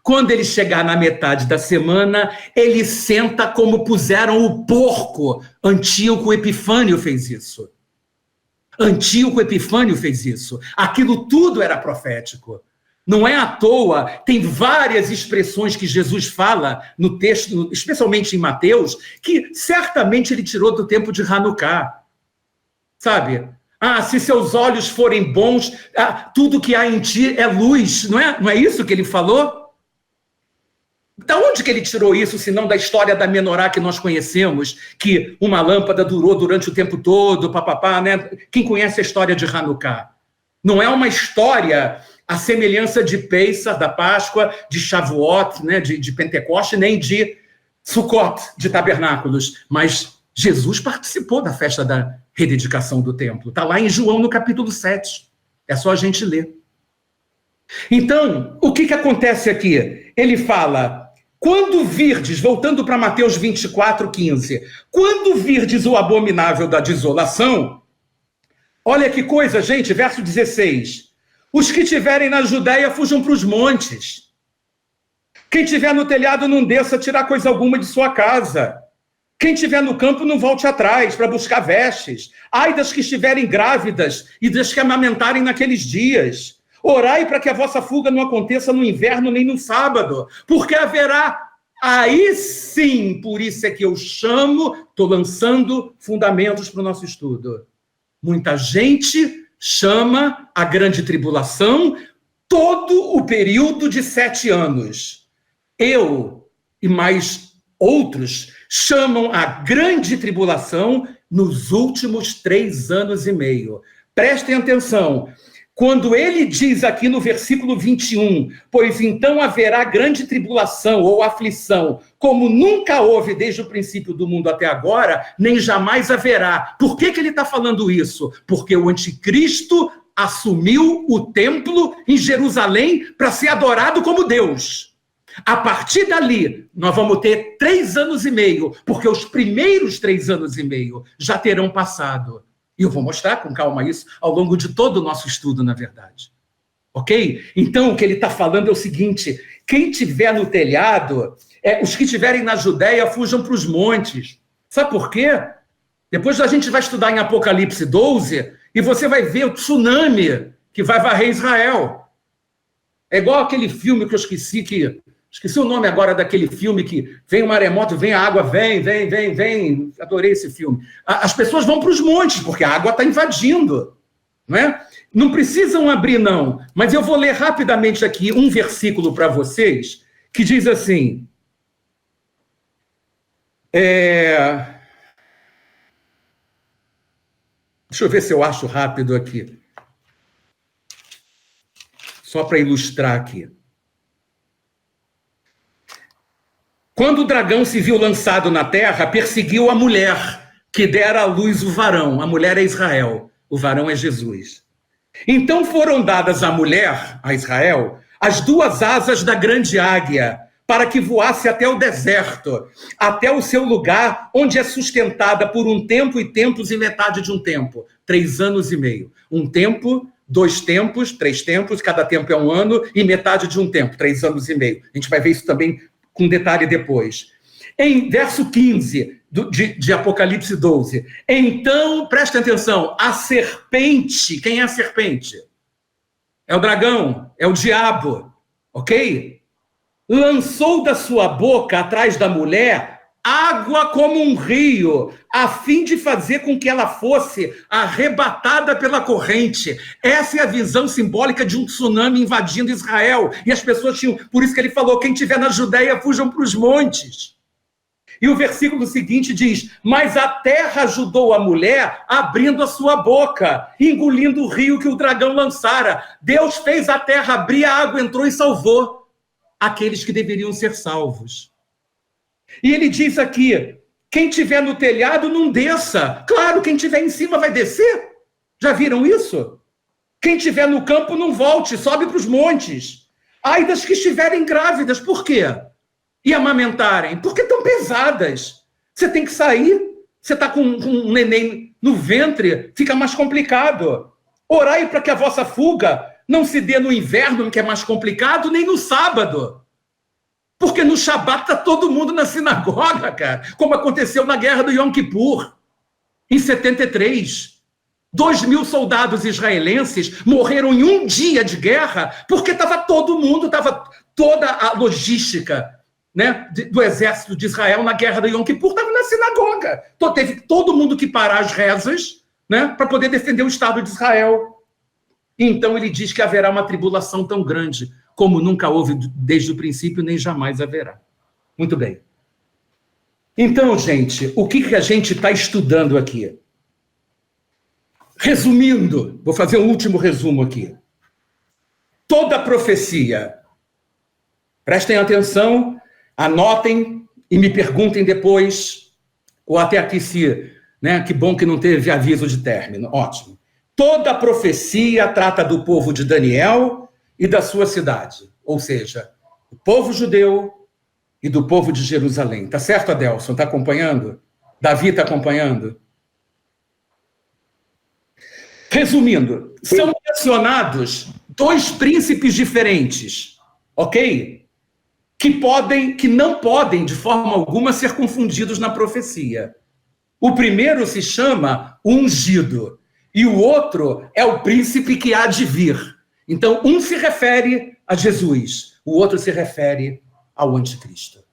Quando ele chegar na metade da semana, ele senta como puseram o porco. Antíoco Epifânio fez isso. Aquilo tudo era profético. Não é à toa, tem várias expressões que Jesus fala no texto, especialmente em Mateus, que certamente ele tirou do tempo de Hanukkah. Sabe? Se seus olhos forem bons, tudo que há em ti é luz. Não é isso que ele falou? Da onde que ele tirou isso, se não da história da menorá que nós conhecemos, que uma lâmpada durou durante o tempo todo, né? Quem conhece a história de Hanukkah? Não é uma história à semelhança de Pesach, da Páscoa, de Shavuot, né? de Pentecoste, nem de Sukkot, de Tabernáculos. Mas Jesus participou da festa da rededicação do templo. Está lá em João, no capítulo 7. É só a gente ler. Então, o que acontece aqui? Ele fala, quando virdes, voltando para Mateus 24:15, quando virdes o abominável da desolação, olha que coisa, gente, verso 16, os que estiverem na Judéia fujam para os montes. Quem estiver no telhado não desça tirar coisa alguma de sua casa. Quem estiver no campo não volte atrás para buscar vestes. Ai das que estiverem grávidas e das que amamentarem naqueles dias. Orai para que a vossa fuga não aconteça no inverno nem no sábado, porque haverá, aí sim, por isso é que eu chamo, estou lançando fundamentos para o nosso estudo. Muita gente chama a grande tribulação todo o período de 7 anos. Eu e mais outros chamam a grande tribulação nos últimos 3 anos e meio. Prestem atenção. Quando ele diz aqui no versículo 21, pois então haverá grande tribulação ou aflição, como nunca houve desde o princípio do mundo até agora, nem jamais haverá. Por que ele está falando isso? Porque o anticristo assumiu o templo em Jerusalém para ser adorado como Deus. A partir dali, nós vamos ter 3 anos e meio, porque os primeiros 3 anos e meio já terão passado. E eu vou mostrar com calma isso ao longo de todo o nosso estudo, na verdade. Ok? Então, o que ele está falando é o seguinte, quem estiver no telhado, os que estiverem na Judéia, fujam para os montes. Sabe por quê? Depois a gente vai estudar em Apocalipse 12, e você vai ver o tsunami que vai varrer Israel. É igual aquele filme que eu esqueci, que Esqueci o nome agora daquele filme que vem o maremoto, vem a água, vem. Adorei esse filme. As pessoas vão para os montes, porque a água está invadindo. Não é? Não precisam abrir, não. Mas eu vou ler rapidamente aqui um versículo para vocês, que diz assim... Deixa eu ver se eu acho rápido aqui. Só para ilustrar aqui. Quando o dragão se viu lançado na terra, perseguiu a mulher que dera à luz o varão. A mulher é Israel, o varão é Jesus. Então foram dadas à mulher, a Israel, as 2 asas da grande águia, para que voasse até o deserto, até o seu lugar, onde é sustentada por um tempo e tempos e metade de um tempo. 3 anos e meio. Um tempo, 2 tempos, 3 tempos, cada tempo é 1 ano, e metade de um tempo, 3 anos e meio. A gente vai ver isso também com detalhe depois. Em verso 15 de Apocalipse 12. Então, prestem atenção, a serpente, quem é a serpente? É o dragão, é o diabo, ok? Lançou da sua boca, atrás da mulher, água como um rio, a fim de fazer com que ela fosse arrebatada pela corrente. Essa é a visão simbólica de um tsunami invadindo Israel. E as pessoas tinham... Por isso que ele falou, quem estiver na Judeia, fujam para os montes. E o versículo seguinte diz, mas a terra ajudou a mulher abrindo a sua boca, engolindo o rio que o dragão lançara. Deus fez a terra abrir, a água entrou e salvou aqueles que deveriam ser salvos. E ele diz aqui, quem tiver no telhado não desça. Claro, quem tiver em cima vai descer. Já viram isso? Quem tiver no campo não volte, sobe para os montes. Ai das que estiverem grávidas, por quê? E amamentarem, porque estão pesadas. Você tem que sair, você está com um neném no ventre, fica mais complicado. Orai para que a vossa fuga não se dê no inverno, que é mais complicado, nem no sábado. Porque no Shabat está todo mundo na sinagoga, cara, como aconteceu na guerra do Yom Kippur, em 73. 2.000 soldados israelenses morreram em um dia de guerra, porque estava todo mundo, estava toda a logística, né, do exército de Israel na guerra do Yom Kippur, estava na sinagoga. Então, teve todo mundo que parar as rezas, né, para poder defender o Estado de Israel. Então ele diz que haverá uma tribulação tão grande como nunca houve desde o princípio, nem jamais haverá. Muito bem. Então, gente, o que a gente está estudando aqui? Resumindo, vou fazer um último resumo aqui. Toda profecia, prestem atenção, anotem e me perguntem depois, ou até aqui se, né, que bom que não teve aviso de término, ótimo. Toda profecia trata do povo de Daniel e da sua cidade, ou seja, o povo judeu e do povo de Jerusalém. Tá certo, Adelson? Está acompanhando? Davi está acompanhando? Resumindo, são mencionados 2 príncipes diferentes, ok? Que não podem, de forma alguma, ser confundidos na profecia. O primeiro se chama ungido, e o outro é o príncipe que há de vir. Então, um se refere a Jesus, o outro se refere ao anticristo.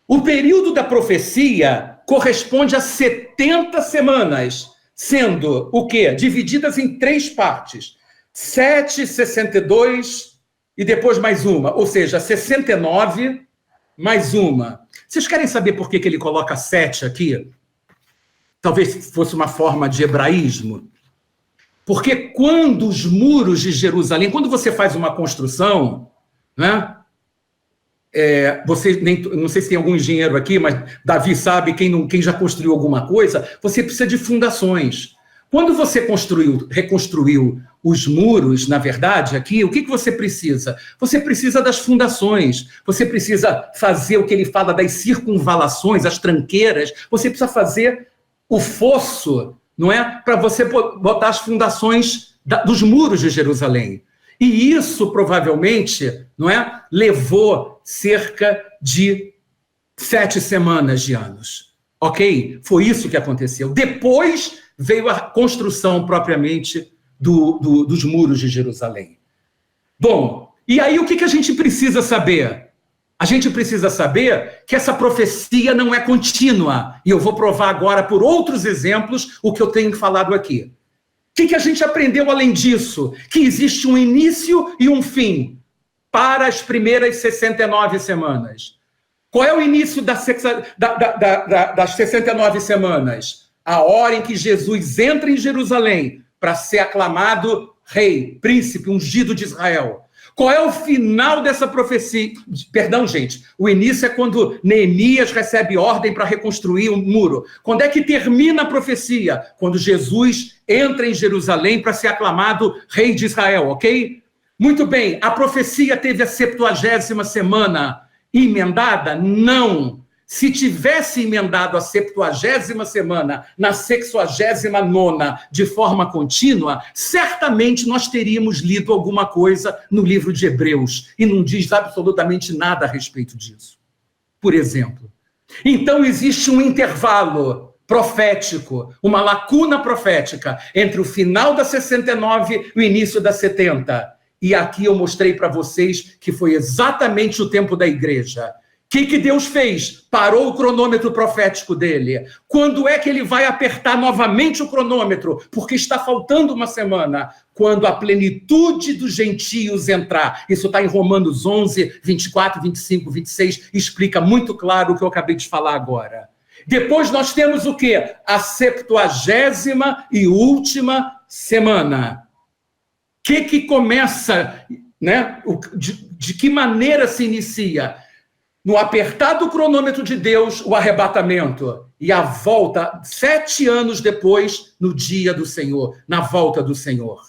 O período da profecia corresponde a 70 semanas, sendo o quê? Divididas em 3 partes. 7, 62 e depois mais uma, ou seja, 69 mais uma. Vocês querem saber por que ele coloca 7 aqui? Talvez fosse uma forma de hebraísmo. Porque quando os muros de Jerusalém, quando você faz uma construção, né? Não sei se tem algum engenheiro aqui, mas Davi sabe, quem já construiu alguma coisa, você precisa de fundações. Quando você reconstruiu os muros, na verdade, aqui, o que você precisa? Você precisa das fundações, você precisa fazer o que ele fala das circunvalações, as tranqueiras, você precisa fazer o fosso, não é? Para você botar as fundações dos muros de Jerusalém. E isso, provavelmente, não é? Levou cerca de 7 semanas de anos. Ok? Foi isso que aconteceu. Depois veio a construção, propriamente, dos muros de Jerusalém. Bom, e aí o que a gente precisa saber? A gente precisa saber que essa profecia não é contínua. E eu vou provar agora por outros exemplos o que eu tenho falado aqui. O que a gente aprendeu além disso? Que existe um início e um fim para as primeiras 69 semanas. Qual é o início das 69 semanas? A hora em que Jesus entra em Jerusalém para ser aclamado rei, príncipe, ungido de Israel. Qual é o final dessa profecia? Perdão, gente. O início é quando Neemias recebe ordem para reconstruir o muro. Quando é que termina a profecia? Quando Jesus entra em Jerusalém para ser aclamado rei de Israel, ok? Muito bem. A profecia teve a 70ª semana emendada? Não. Se tivesse emendado a 70ª semana na 69ª de forma contínua, certamente nós teríamos lido alguma coisa no livro de Hebreus, e não diz absolutamente nada a respeito disso. Por exemplo. Então existe um intervalo profético, uma lacuna profética entre o final da 69 e o início da 70. E aqui eu mostrei para vocês que foi exatamente o tempo da igreja. O que Deus fez? Parou o cronômetro profético dele. Quando é que ele vai apertar novamente o cronômetro? Porque está faltando uma semana. Quando a plenitude dos gentios entrar. Isso está em Romanos 11, 24, 25, 26. Explica muito claro o que eu acabei de falar agora. Depois nós temos o quê? A 70ª e última semana. O que começa, né? De que maneira se inicia? No apertar do cronômetro de Deus, o arrebatamento e a volta, 7 anos depois, no dia do Senhor, na volta do Senhor.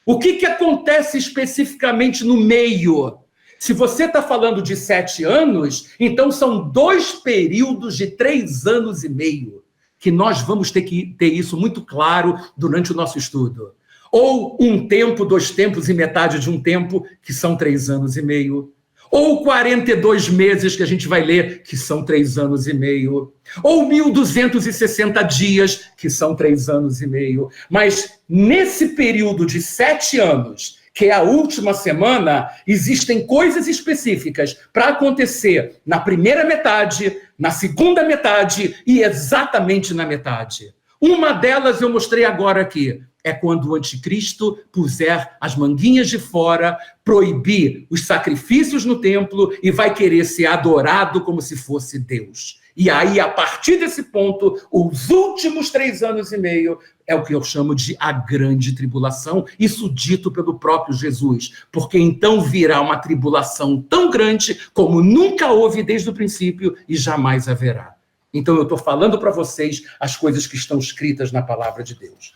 O que acontece especificamente no meio? Se você está falando de 7 anos, então são 2 períodos de 3 anos e meio, que nós vamos ter que ter isso muito claro durante o nosso estudo. Ou um tempo, 2 tempos e metade de um tempo, que são 3 anos e meio. Ou 42 meses, que a gente vai ler, que são 3 anos e meio. Ou 1.260 dias, que são 3 anos e meio. Mas nesse período de 7 anos, que é a última semana, existem coisas específicas para acontecer na primeira metade, na segunda metade e exatamente na metade. Uma delas eu mostrei agora aqui. É quando o anticristo puser as manguinhas de fora, proibir os sacrifícios no templo e vai querer ser adorado como se fosse Deus. E aí, a partir desse ponto, os últimos 3 anos e meio é o que eu chamo de a grande tribulação, isso dito pelo próprio Jesus, porque então virá uma tribulação tão grande como nunca houve desde o princípio e jamais haverá. Então, eu estou falando para vocês as coisas que estão escritas na palavra de Deus.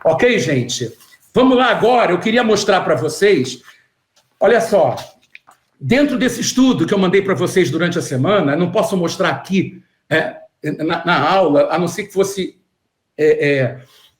Ok, gente? Vamos lá agora, eu queria mostrar para vocês, olha só, dentro desse estudo que eu mandei para vocês durante a semana, não posso mostrar aqui na aula, a não ser que fosse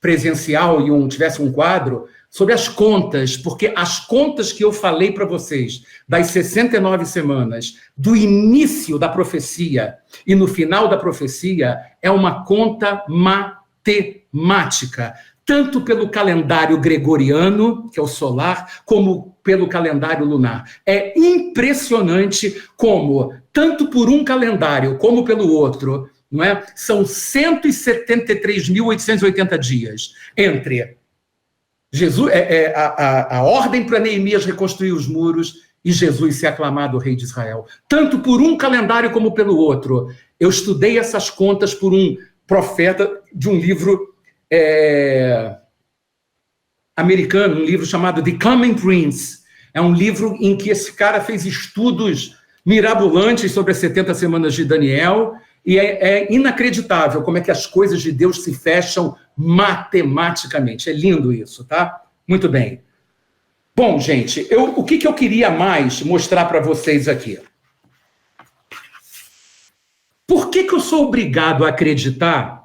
presencial e tivesse um quadro, sobre as contas, porque as contas que eu falei para vocês, das 69 semanas, do início da profecia e no final da profecia, é uma conta matemática, tanto pelo calendário gregoriano, que é o solar, como pelo calendário lunar. É impressionante como, tanto por um calendário como pelo outro, não é? São 173.880 dias entre Jesus, a ordem para Neemias reconstruir os muros e Jesus ser aclamado rei de Israel. Tanto por um calendário como pelo outro. Eu estudei essas contas por um profeta de um livro americano, um livro chamado The Coming Prince. É um livro em que esse cara fez estudos mirabolantes sobre as 70 semanas de Daniel, e é inacreditável como é que as coisas de Deus se fecham matematicamente. É lindo isso, tá? Muito bem. Bom, gente, o que eu queria mais mostrar para vocês aqui? Por que eu sou obrigado a acreditar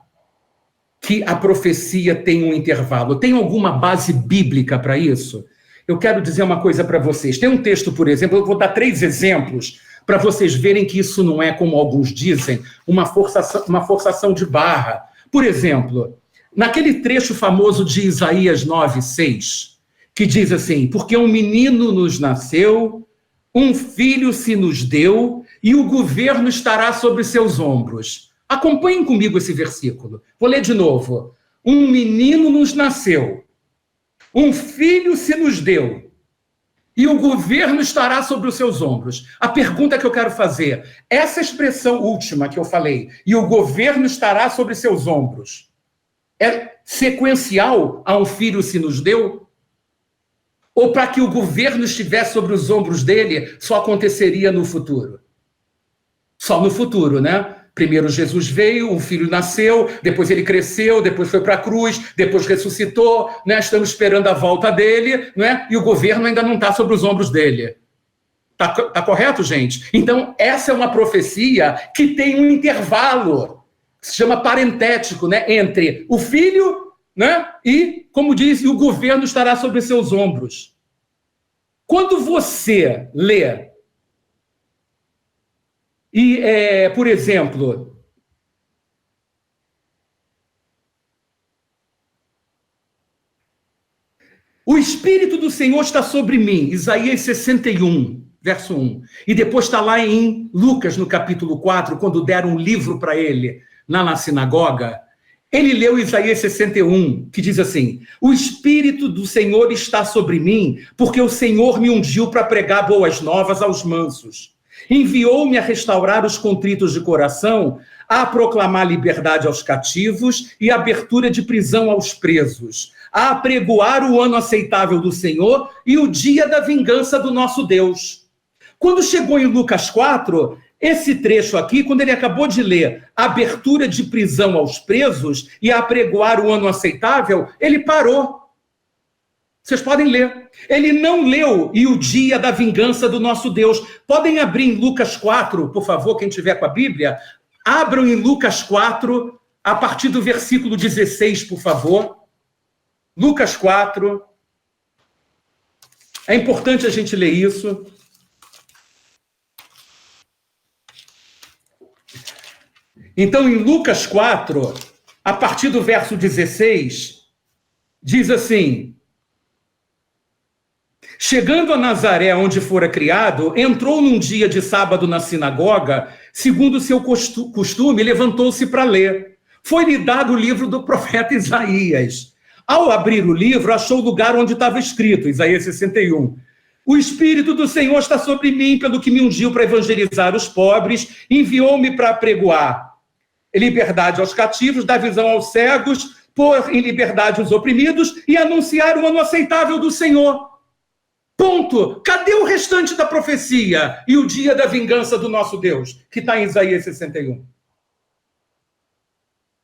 que a profecia tem um intervalo? Tem alguma base bíblica para isso? Eu quero dizer uma coisa para vocês. Tem um texto, por exemplo, eu vou dar 3 exemplos para vocês verem que isso não é, como alguns dizem, uma forçação de barra. Por exemplo, naquele trecho famoso de Isaías 9:6, que diz assim: porque um menino nos nasceu, um filho se nos deu, e o governo estará sobre seus ombros. Acompanhem comigo esse versículo. Vou ler de novo. Um menino nos nasceu, um filho se nos deu, e o governo estará sobre os seus ombros. A pergunta que eu quero fazer, essa expressão última que eu falei, e o governo estará sobre seus ombros, é sequencial a um filho se nos deu? Ou para que o governo estivesse sobre os ombros dele, só aconteceria no futuro? Só no futuro, né? Primeiro Jesus veio, um filho nasceu, depois ele cresceu, depois foi para a cruz, depois ressuscitou, né? Estamos esperando a volta dele, né? E o governo ainda não está sobre os ombros dele. Tá correto, gente? Então, essa é uma profecia que tem um intervalo, que se chama parentético, né? Entre o filho, né? E, como diz, o governo estará sobre seus ombros. Quando você lê e, por exemplo, o Espírito do Senhor está sobre mim, Isaías 61, verso 1. E depois está lá em Lucas, no capítulo 4, quando deram um livro para ele, na sinagoga, ele leu Isaías 61, que diz assim: o Espírito do Senhor está sobre mim, porque o Senhor me ungiu para pregar boas novas aos mansos. Enviou-me a restaurar os contritos de coração, a proclamar liberdade aos cativos e abertura de prisão aos presos, a apregoar o ano aceitável do Senhor e o dia da vingança do nosso Deus. Quando chegou em Lucas 4, esse trecho aqui, quando ele acabou de ler abertura de prisão aos presos e a apregoar o ano aceitável, ele parou. Vocês podem ler. Ele não leu e o dia da vingança do nosso Deus. Podem abrir em Lucas 4, por favor, quem tiver com a Bíblia. Abram em Lucas 4, a partir do versículo 16, por favor. Lucas 4. É importante a gente ler isso. Então, em Lucas 4, a partir do verso 16, diz assim: chegando a Nazaré, onde fora criado, entrou num dia de sábado na sinagoga, segundo o seu costume, levantou-se para ler. Foi-lhe dado o livro do profeta Isaías. Ao abrir o livro, achou o lugar onde estava escrito, Isaías 61. O Espírito do Senhor está sobre mim, pelo que me ungiu para evangelizar os pobres, enviou-me para apregoar liberdade aos cativos, dar visão aos cegos, pôr em liberdade os oprimidos e anunciar o ano aceitável do Senhor. Ponto. Cadê o restante da profecia e o dia da vingança do nosso Deus, que está em Isaías 61?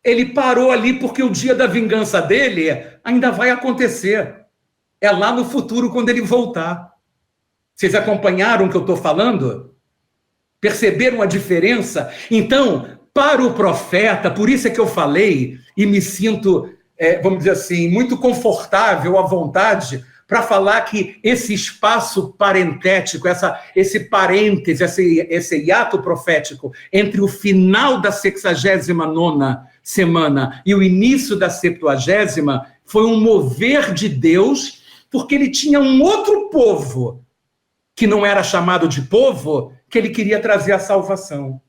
Ele parou ali porque o dia da vingança dele ainda vai acontecer. É lá no futuro, quando ele voltar. Vocês acompanharam o que eu estou falando? Perceberam a diferença? Então, para o profeta, por isso é que eu falei, e me sinto, vamos dizer assim, muito confortável, à vontade, para falar que esse espaço parentético, esse parêntese, esse hiato profético entre o final da 69ª semana e o início da 70ª foi um mover de Deus, porque ele tinha um outro povo, que não era chamado de povo, que ele queria trazer a salvação.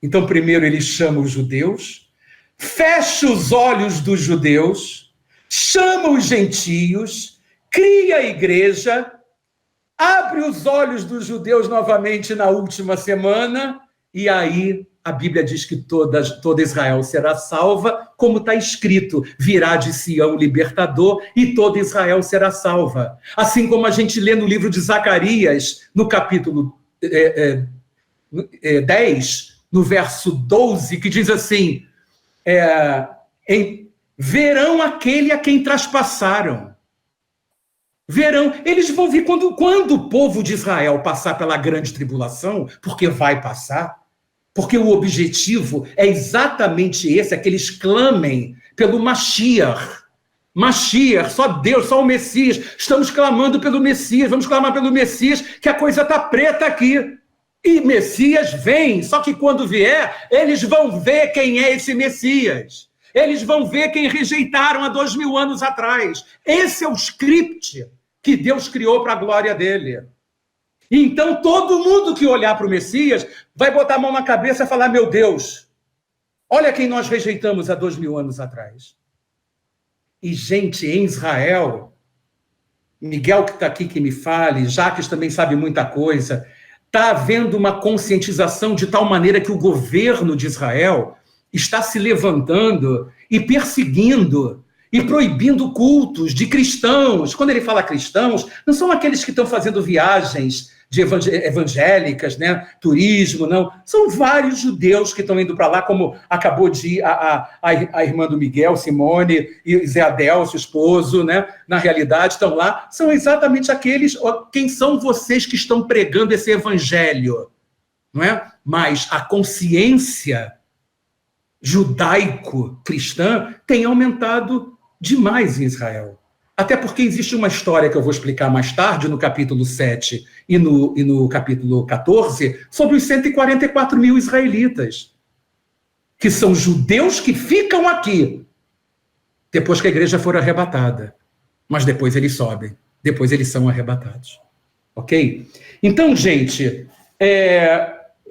Então, primeiro ele chama os judeus, fecha os olhos dos judeus, chama os gentios, cria a igreja, abre os olhos dos judeus novamente na última semana, e aí a Bíblia diz que toda Israel será salva, como está escrito, virá de Sião o libertador, e toda Israel será salva. Assim como a gente lê no livro de Zacarias, no capítulo 10, no verso 12, que diz assim, verão aquele a quem traspassaram. Verão, eles vão vir quando o povo de Israel passar pela grande tribulação, porque vai passar, porque o objetivo é exatamente esse, é que eles clamem pelo Mashiach. Mashiach, só Deus, só o Messias. Estamos clamando pelo Messias, vamos clamar pelo Messias, que a coisa está preta aqui. E Messias vem, só que quando vier, eles vão ver quem é esse Messias. Eles vão ver quem rejeitaram há 2000 anos atrás. Esse é o script que Deus criou para a glória dele. Então, todo mundo que olhar para o Messias vai botar a mão na cabeça e falar, meu Deus, olha quem nós rejeitamos há 2000 anos atrás. E, gente, em Israel, Miguel que está aqui que me fale, Jacques também sabe muita coisa, está havendo uma conscientização de tal maneira que o governo de Israel está se levantando e perseguindo e proibindo cultos de cristãos. Quando ele fala cristãos, não são aqueles que estão fazendo viagens de evangélicas, né? Turismo, não. São vários judeus que estão indo para lá, como acabou de ir a irmã do Miguel, Simone, e Zé Adelcio, esposo, né? Na realidade, estão lá. São exatamente aqueles, quem são vocês que estão pregando esse evangelho, não é? Mas a consciência judaico-cristã tem aumentado demais em Israel. Até porque existe uma história que eu vou explicar mais tarde, no capítulo 7 e no capítulo 14, sobre os 144 mil israelitas, que são judeus que ficam aqui, depois que a igreja for arrebatada. Mas depois eles sobem, depois eles são arrebatados. Ok? Então, gente,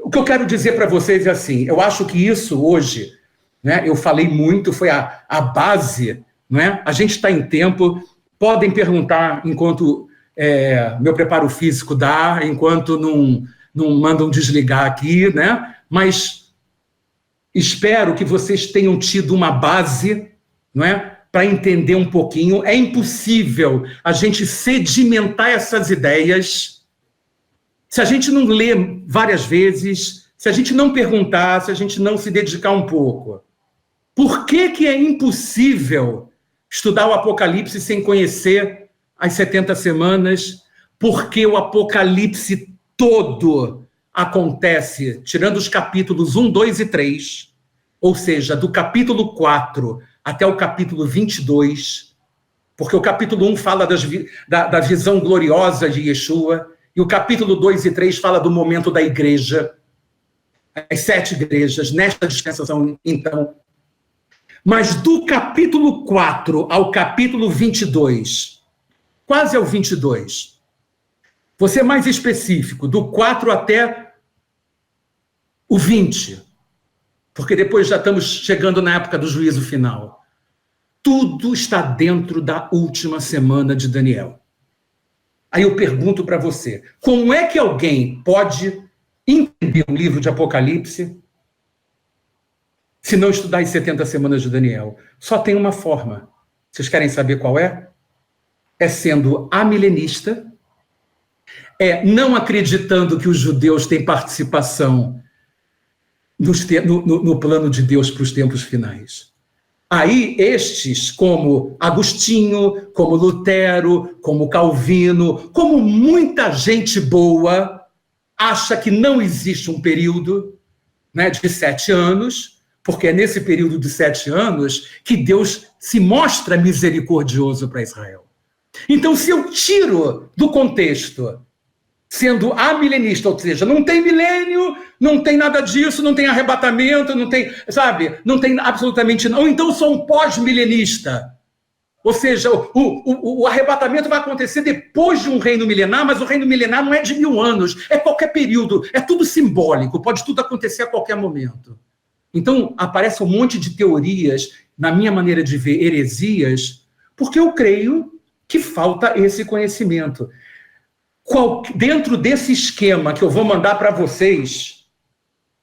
o que eu quero dizer para vocês é assim, eu acho que isso hoje, né, eu falei muito, foi a base, não é? A gente está em tempo... Podem perguntar enquanto meu preparo físico dá, enquanto não mandam desligar aqui, né? Mas espero que vocês tenham tido uma base, não é? Para entender um pouquinho. É impossível a gente sedimentar essas ideias se a gente não lê várias vezes, se a gente não perguntar, se a gente não se dedicar um pouco. Por que é impossível estudar o Apocalipse sem conhecer as 70 semanas, porque o Apocalipse todo acontece, tirando os capítulos 1, 2 e 3, ou seja, do capítulo 4 até o capítulo 22, porque o capítulo 1 fala da visão gloriosa de Yeshua, e o capítulo 2 e 3 fala do momento da igreja, as 7 igrejas, nesta dispensação, então. Mas do capítulo 4 ao capítulo 22, quase ao 22, vou ser mais específico, do 4 até o 20, porque depois já estamos chegando na época do juízo final. Tudo está dentro da última semana de Daniel. Aí eu pergunto para você, como é que alguém pode entender o livro de Apocalipse se não estudar as 70 semanas de Daniel? Só tem uma forma. Vocês querem saber qual é? É sendo amilenista, não acreditando que os judeus têm participação no plano de Deus para os tempos finais. Aí estes, como Agostinho, como Lutero, como Calvino, como muita gente boa, acha que não existe um período, né, de 7 anos, porque é nesse período de 7 anos que Deus se mostra misericordioso para Israel. Então, se eu tiro do contexto, sendo amilenista, ou seja, não tem milênio, não tem nada disso, não tem arrebatamento, não tem, sabe, não tem absolutamente não, então eu sou um pós-milenista. Ou seja, o arrebatamento vai acontecer depois de um reino milenar, mas o reino milenar não é de 1000 anos, é qualquer período, é tudo simbólico, pode tudo acontecer a qualquer momento. Então, aparece um monte de teorias, na minha maneira de ver, heresias, porque eu creio que falta esse conhecimento. Dentro desse esquema que eu vou mandar para vocês,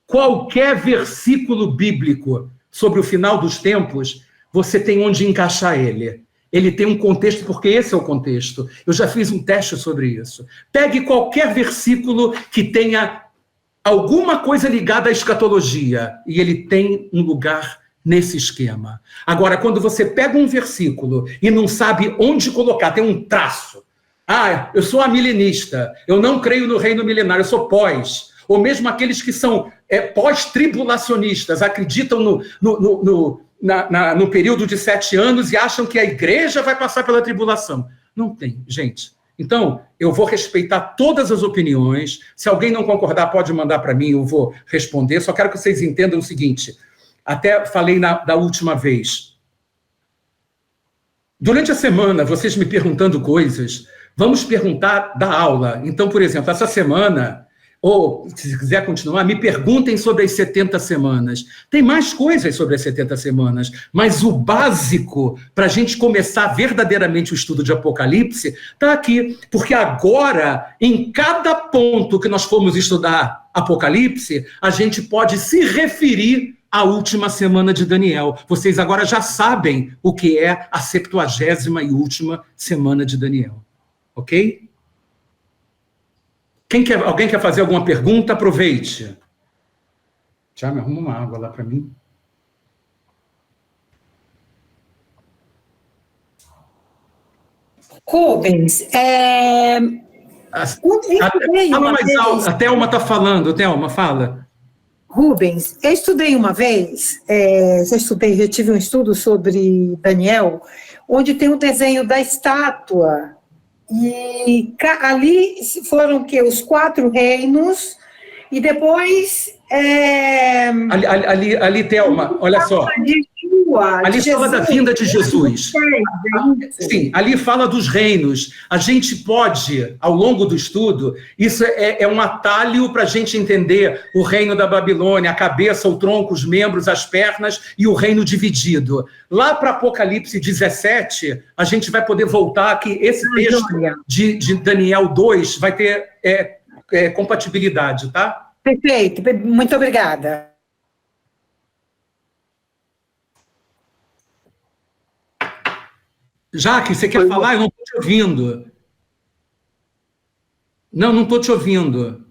qualquer versículo bíblico sobre o final dos tempos, você tem onde encaixar ele. Ele tem um contexto, porque esse é o contexto. Eu já fiz um teste sobre isso. Pegue qualquer versículo que tenha alguma coisa ligada à escatologia, e ele tem um lugar nesse esquema. Agora, quando você pega um versículo e não sabe onde colocar, tem um traço. Eu sou amilenista, eu não creio no reino milenar, eu sou pós. Ou mesmo aqueles que são pós-tribulacionistas, acreditam no período de 7 anos e acham que a igreja vai passar pela tribulação. Não tem, gente. Então, eu vou respeitar todas as opiniões. Se alguém não concordar, pode mandar para mim, eu vou responder. Só quero que vocês entendam o seguinte. Até falei da última vez. Durante a semana, vocês me perguntando coisas Vamos perguntar da aula. Então, por exemplo, essa semana, ou se quiser continuar, me perguntem sobre as 70 semanas. Tem mais coisas sobre as 70 semanas, mas o básico para a gente começar verdadeiramente o estudo de Apocalipse está aqui, porque agora, em cada ponto que nós formos estudar Apocalipse, a gente pode se referir à última semana de Daniel. Vocês agora já sabem o que é a 70ª e última semana de Daniel. Ok? Alguém quer fazer alguma pergunta? Aproveite. Já me arruma uma água lá para mim. Rubens, fala mais alto. A Thelma está falando. Thelma, fala. Rubens, eu estudei uma vez, já tive um estudo sobre Daniel, onde tem um desenho da estátua, e ali foram os 4 reinos, e depois... Ali, Thelma, olha só. Ali fala da vinda de Jesus. Sim, ali fala dos reinos. A gente pode, ao longo do estudo, isso é um atalho para a gente entender o reino da Babilônia, a cabeça, o tronco, os membros, as pernas e o reino dividido. Lá para Apocalipse 17, a gente vai poder voltar que esse texto de Daniel 2 vai ter compatibilidade, tá? Perfeito, muito obrigada. Jaque, você quer falar? Eu não estou te ouvindo. Não estou te ouvindo.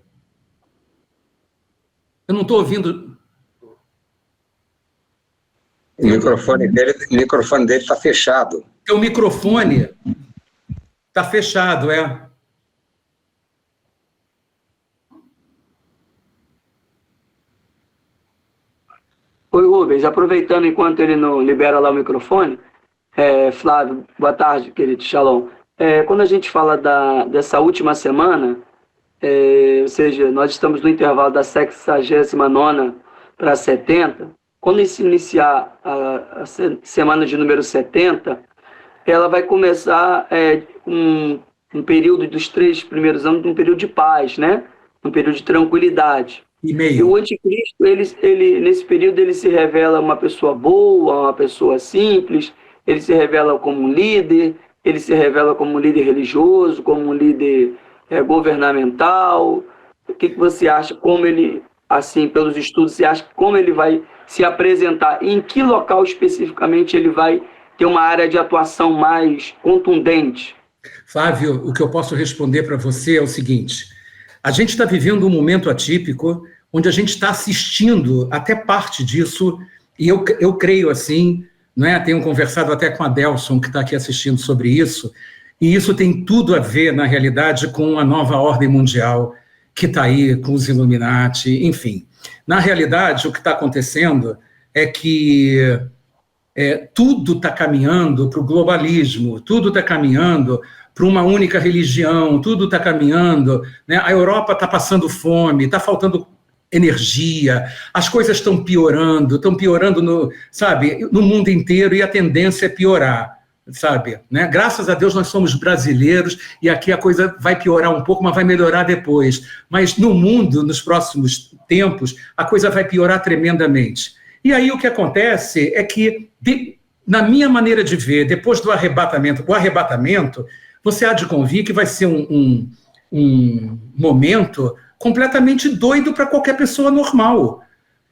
Eu não estou ouvindo. O microfone dele está fechado. O microfone está fechado, Oi, Rubens, aproveitando enquanto ele não libera lá o microfone, Flávio, boa tarde, querido, shalom. Quando a gente fala dessa última semana, ou seja, nós estamos no intervalo da 69ª para 70, quando se iniciar a semana de número 70, ela vai começar um período dos 3 primeiros anos, um período de paz, né? Um período de tranquilidade. E o anticristo, ele, nesse período, ele se revela uma pessoa boa, uma pessoa simples, ele se revela como um líder, ele se revela como um líder religioso, como um líder governamental. O que você acha, como ele, assim, pelos estudos, você acha como ele vai se apresentar? Em que local especificamente ele vai ter uma área de atuação mais contundente? Flávio, o que eu posso responder para você é o seguinte: a gente está vivendo um momento atípico, onde a gente está assistindo até parte disso, e eu creio assim, não é? Tenho conversado até com a Delson, que está aqui assistindo sobre isso, e isso tem tudo a ver, na realidade, com a nova ordem mundial, que está aí, com os Illuminati, enfim. Na realidade, o que está acontecendo é que tudo está caminhando para o globalismo, tudo está caminhando para uma única religião, tudo está caminhando, né? A Europa está passando fome, está faltando energia, as coisas estão piorando no mundo inteiro, e a tendência é piorar, sabe? Né? Graças a Deus nós somos brasileiros, e aqui a coisa vai piorar um pouco, mas vai melhorar depois. Mas no mundo, nos próximos tempos, a coisa vai piorar tremendamente. E aí o que acontece é que, na minha maneira de ver, depois do arrebatamento, você há de convir que vai ser um momento completamente doido para qualquer pessoa normal,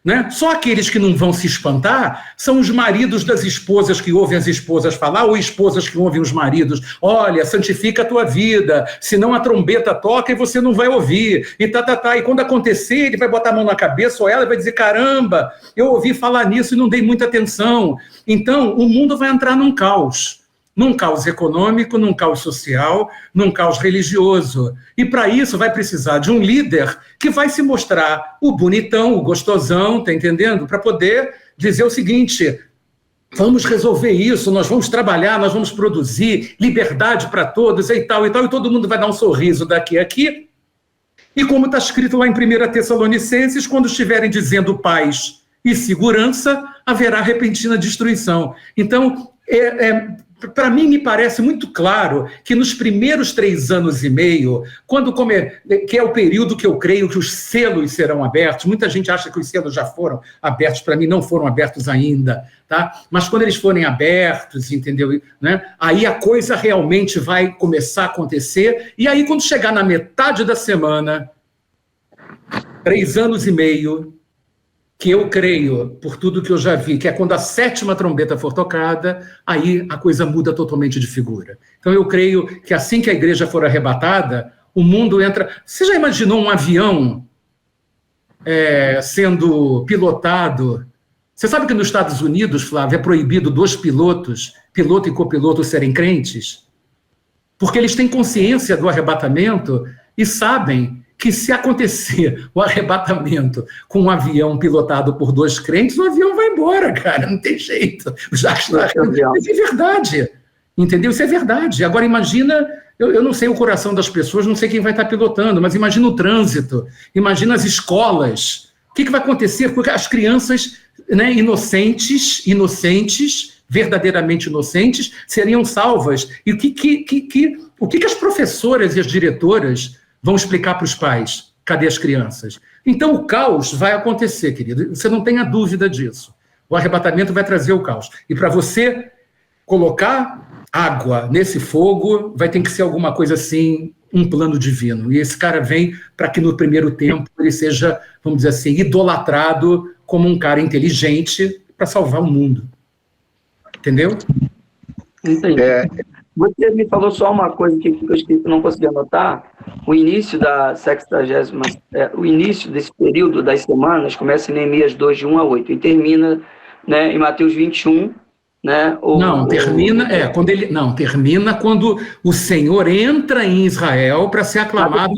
né? Só aqueles que não vão se espantar são os maridos das esposas que ouvem as esposas falar, ou esposas que ouvem os maridos. Olha, santifica a tua vida, senão a trombeta toca e você não vai ouvir. E E quando acontecer, ele vai botar a mão na cabeça, ou ela vai dizer: caramba, eu ouvi falar nisso e não dei muita atenção. Então, o mundo vai entrar num caos econômico, num caos social, num caos religioso. E para isso vai precisar de um líder que vai se mostrar o bonitão, o gostosão, tá entendendo? Para poder dizer o seguinte: vamos resolver isso, nós vamos trabalhar, nós vamos produzir, liberdade para todos e tal, e todo mundo vai dar um sorriso daqui a aqui. E como está escrito lá em 1 Tessalonicenses, quando estiverem dizendo paz e segurança, haverá repentina destruição. Então, para mim, me parece muito claro que nos primeiros 3 anos e meio, que é o período que eu creio que os selos serão abertos, muita gente acha que os selos já foram abertos, para mim não foram abertos ainda, tá? Mas quando eles forem abertos, entendeu? Né? Aí a coisa realmente vai começar a acontecer, e aí quando chegar na metade da semana, 3 anos e meio, que eu creio, por tudo que eu já vi, que é quando a 7ª trombeta for tocada, aí a coisa muda totalmente de figura. Então eu creio que assim que a igreja for arrebatada, o mundo entra... Você já imaginou um avião sendo pilotado? Você sabe que nos Estados Unidos, Flávio, é proibido 2 pilotos, piloto e copiloto, serem crentes? Porque eles têm consciência do arrebatamento e sabem que se acontecer o arrebatamento com um avião pilotado por 2 crentes, o avião vai embora, cara, não tem jeito. Isso é verdade, entendeu? Isso é verdade. Agora imagina, eu não sei o coração das pessoas, não sei quem vai estar pilotando, mas imagina o trânsito, imagina as escolas. O que vai acontecer? Porque as crianças, né, inocentes, verdadeiramente inocentes, seriam salvas. E o que as professoras e as diretoras vão explicar para os pais? Cadê as crianças? Então o caos vai acontecer, querido. Você não tenha dúvida disso. O arrebatamento vai trazer o caos. E para você colocar água nesse fogo, vai ter que ser alguma coisa assim, um plano divino. E esse cara vem para que no primeiro tempo ele seja, vamos dizer assim, idolatrado como um cara inteligente para salvar o mundo. Entendeu? Entendi. Você me falou só uma coisa que eu esqueci, não consegui anotar. O início da 60ª, o início desse período das semanas começa em Neemias 2, de 1 a 8, e termina, né, em Mateus 21, né? Termina quando o Senhor entra em Israel para ser aclamado.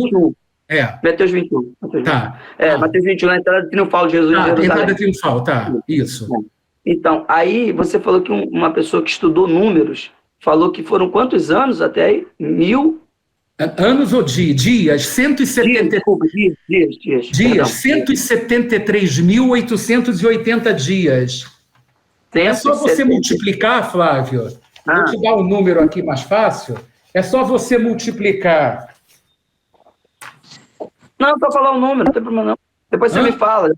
Mateus 21. Tá. Mateus 21, a entrada triunfal de Jesus em Jerusalém. Entrada triunfal, tá, isso. Então, aí você falou que uma pessoa que estudou números falou que foram quantos anos até aí? 1000? Anos ou dias? 173.880 dias. É só você multiplicar, Flávio. Vou te dar um número aqui mais fácil. É só você multiplicar. Não, só falar o número, não tem problema não. Depois você me fala.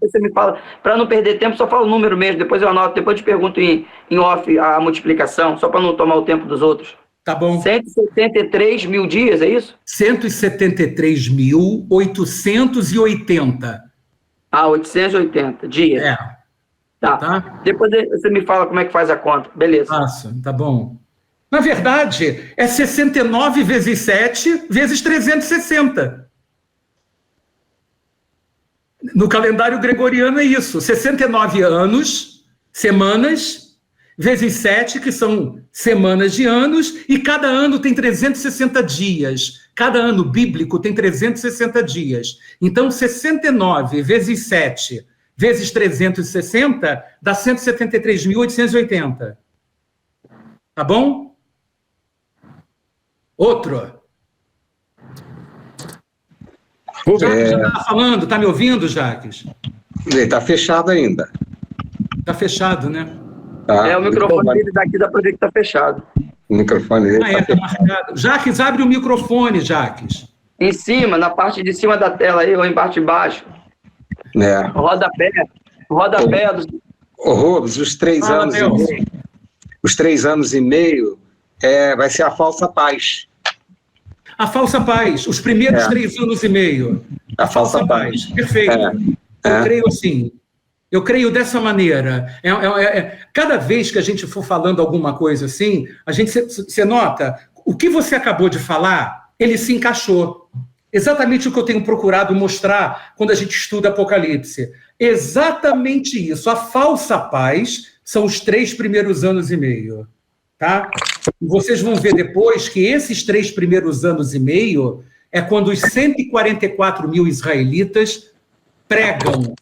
Para não perder tempo, só fala o número mesmo. Depois eu anoto, depois eu te pergunto em off a multiplicação, só para não tomar o tempo dos outros. Tá bom. 173 mil dias, é isso? 173.880. 880 dias. Tá. Depois você me fala como é que faz a conta. Beleza. Tá bom. Na verdade, é 69 vezes 7 vezes 360. No calendário gregoriano é isso, 69 anos, semanas, vezes 7, que são semanas de anos, e cada ano tem 360 dias. Cada ano bíblico tem 360 dias. Então, 69 vezes 7 vezes 360 dá 173.880. Tá bom? Outro. Jaques já estava falando, está me ouvindo, Jaques? Ele está fechado ainda. Está fechado, né? Tá. O microfone dele daqui dá para ver que está fechado. O microfone dele está marcado. Jaques, abre o microfone, Jaques. Em cima, na parte de cima da tela aí, ou em parte de baixo. Rodapé Ô, Rubens, os 3 anos e meio. Os 3 anos e meio vai ser a falsa paz. A falsa paz, os primeiros 3 anos e meio. A falsa paz. Perfeito. Eu creio assim. Eu creio dessa maneira. Cada vez que a gente for falando alguma coisa assim, você nota, o que você acabou de falar, ele se encaixou. Exatamente o que eu tenho procurado mostrar quando a gente estuda Apocalipse. Exatamente isso. A falsa paz são os 3 primeiros anos e meio. Tá? Vocês vão ver depois que esses 3 primeiros anos e meio é quando os 144 mil israelitas pregam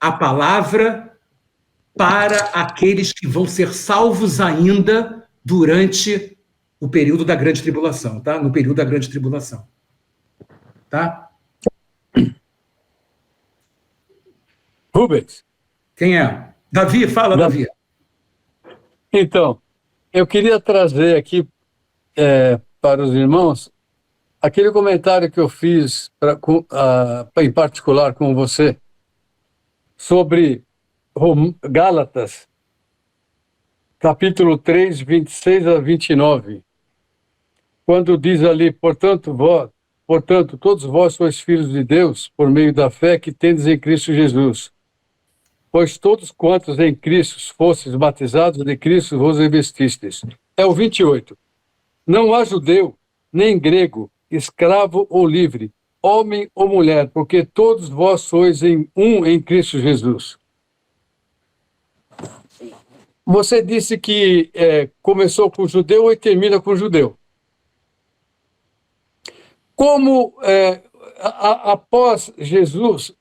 a palavra para aqueles que vão ser salvos ainda durante o período da grande tribulação, tá? No período da grande tribulação. Tá? Rubens. Quem é? Davi, fala, Davi. Então, Eu queria trazer aqui para os irmãos aquele comentário que eu fiz em particular com você sobre Gálatas, capítulo 3, 26 a 29, quando diz ali, portanto, todos vós sois filhos de Deus, por meio da fé que tendes em Cristo Jesus. Pois todos quantos em Cristo fostes batizados, de Cristo vos revestistes. É o 28. Não há judeu, nem grego, escravo ou livre, homem ou mulher, porque todos vós sois em Cristo Jesus. Você disse que começou com o judeu e termina com o judeu. Como após Jesus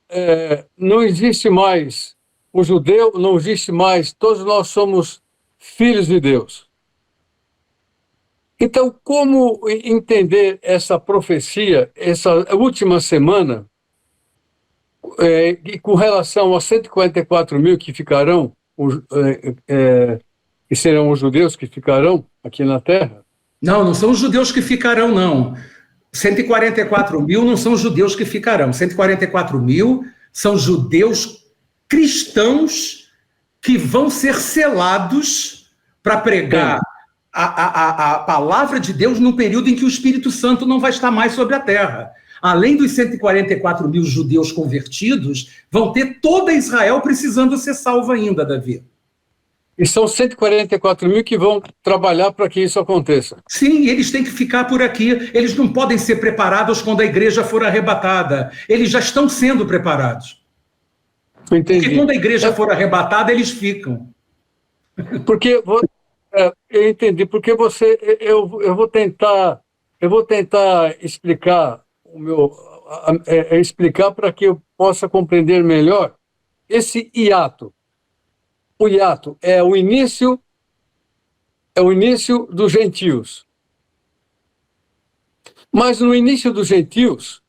não existe mais o judeu, não existe mais, todos nós somos filhos de Deus. Então, como entender essa profecia, essa última semana, com relação aos 144 mil que ficarão, que serão os judeus que ficarão aqui na Terra? Não são os judeus que ficarão, não. 144 mil não são os judeus que ficarão. 144 mil são judeus cristãos que vão ser selados para pregar a palavra de Deus num período em que o Espírito Santo não vai estar mais sobre a terra. Além dos 144 mil judeus convertidos, vão ter toda Israel precisando ser salva ainda, Davi. E são 144 mil que vão trabalhar para que isso aconteça. Sim, eles têm que ficar por aqui. Eles não podem ser preparados quando a igreja for arrebatada. Eles já estão sendo preparados. Entendi. Porque quando a igreja for arrebatada, eles ficam. Porque eu entendi. Porque eu vou tentar explicar explicar para que eu possa compreender melhor esse hiato. O hiato é o início dos gentios. Mas no início dos gentios,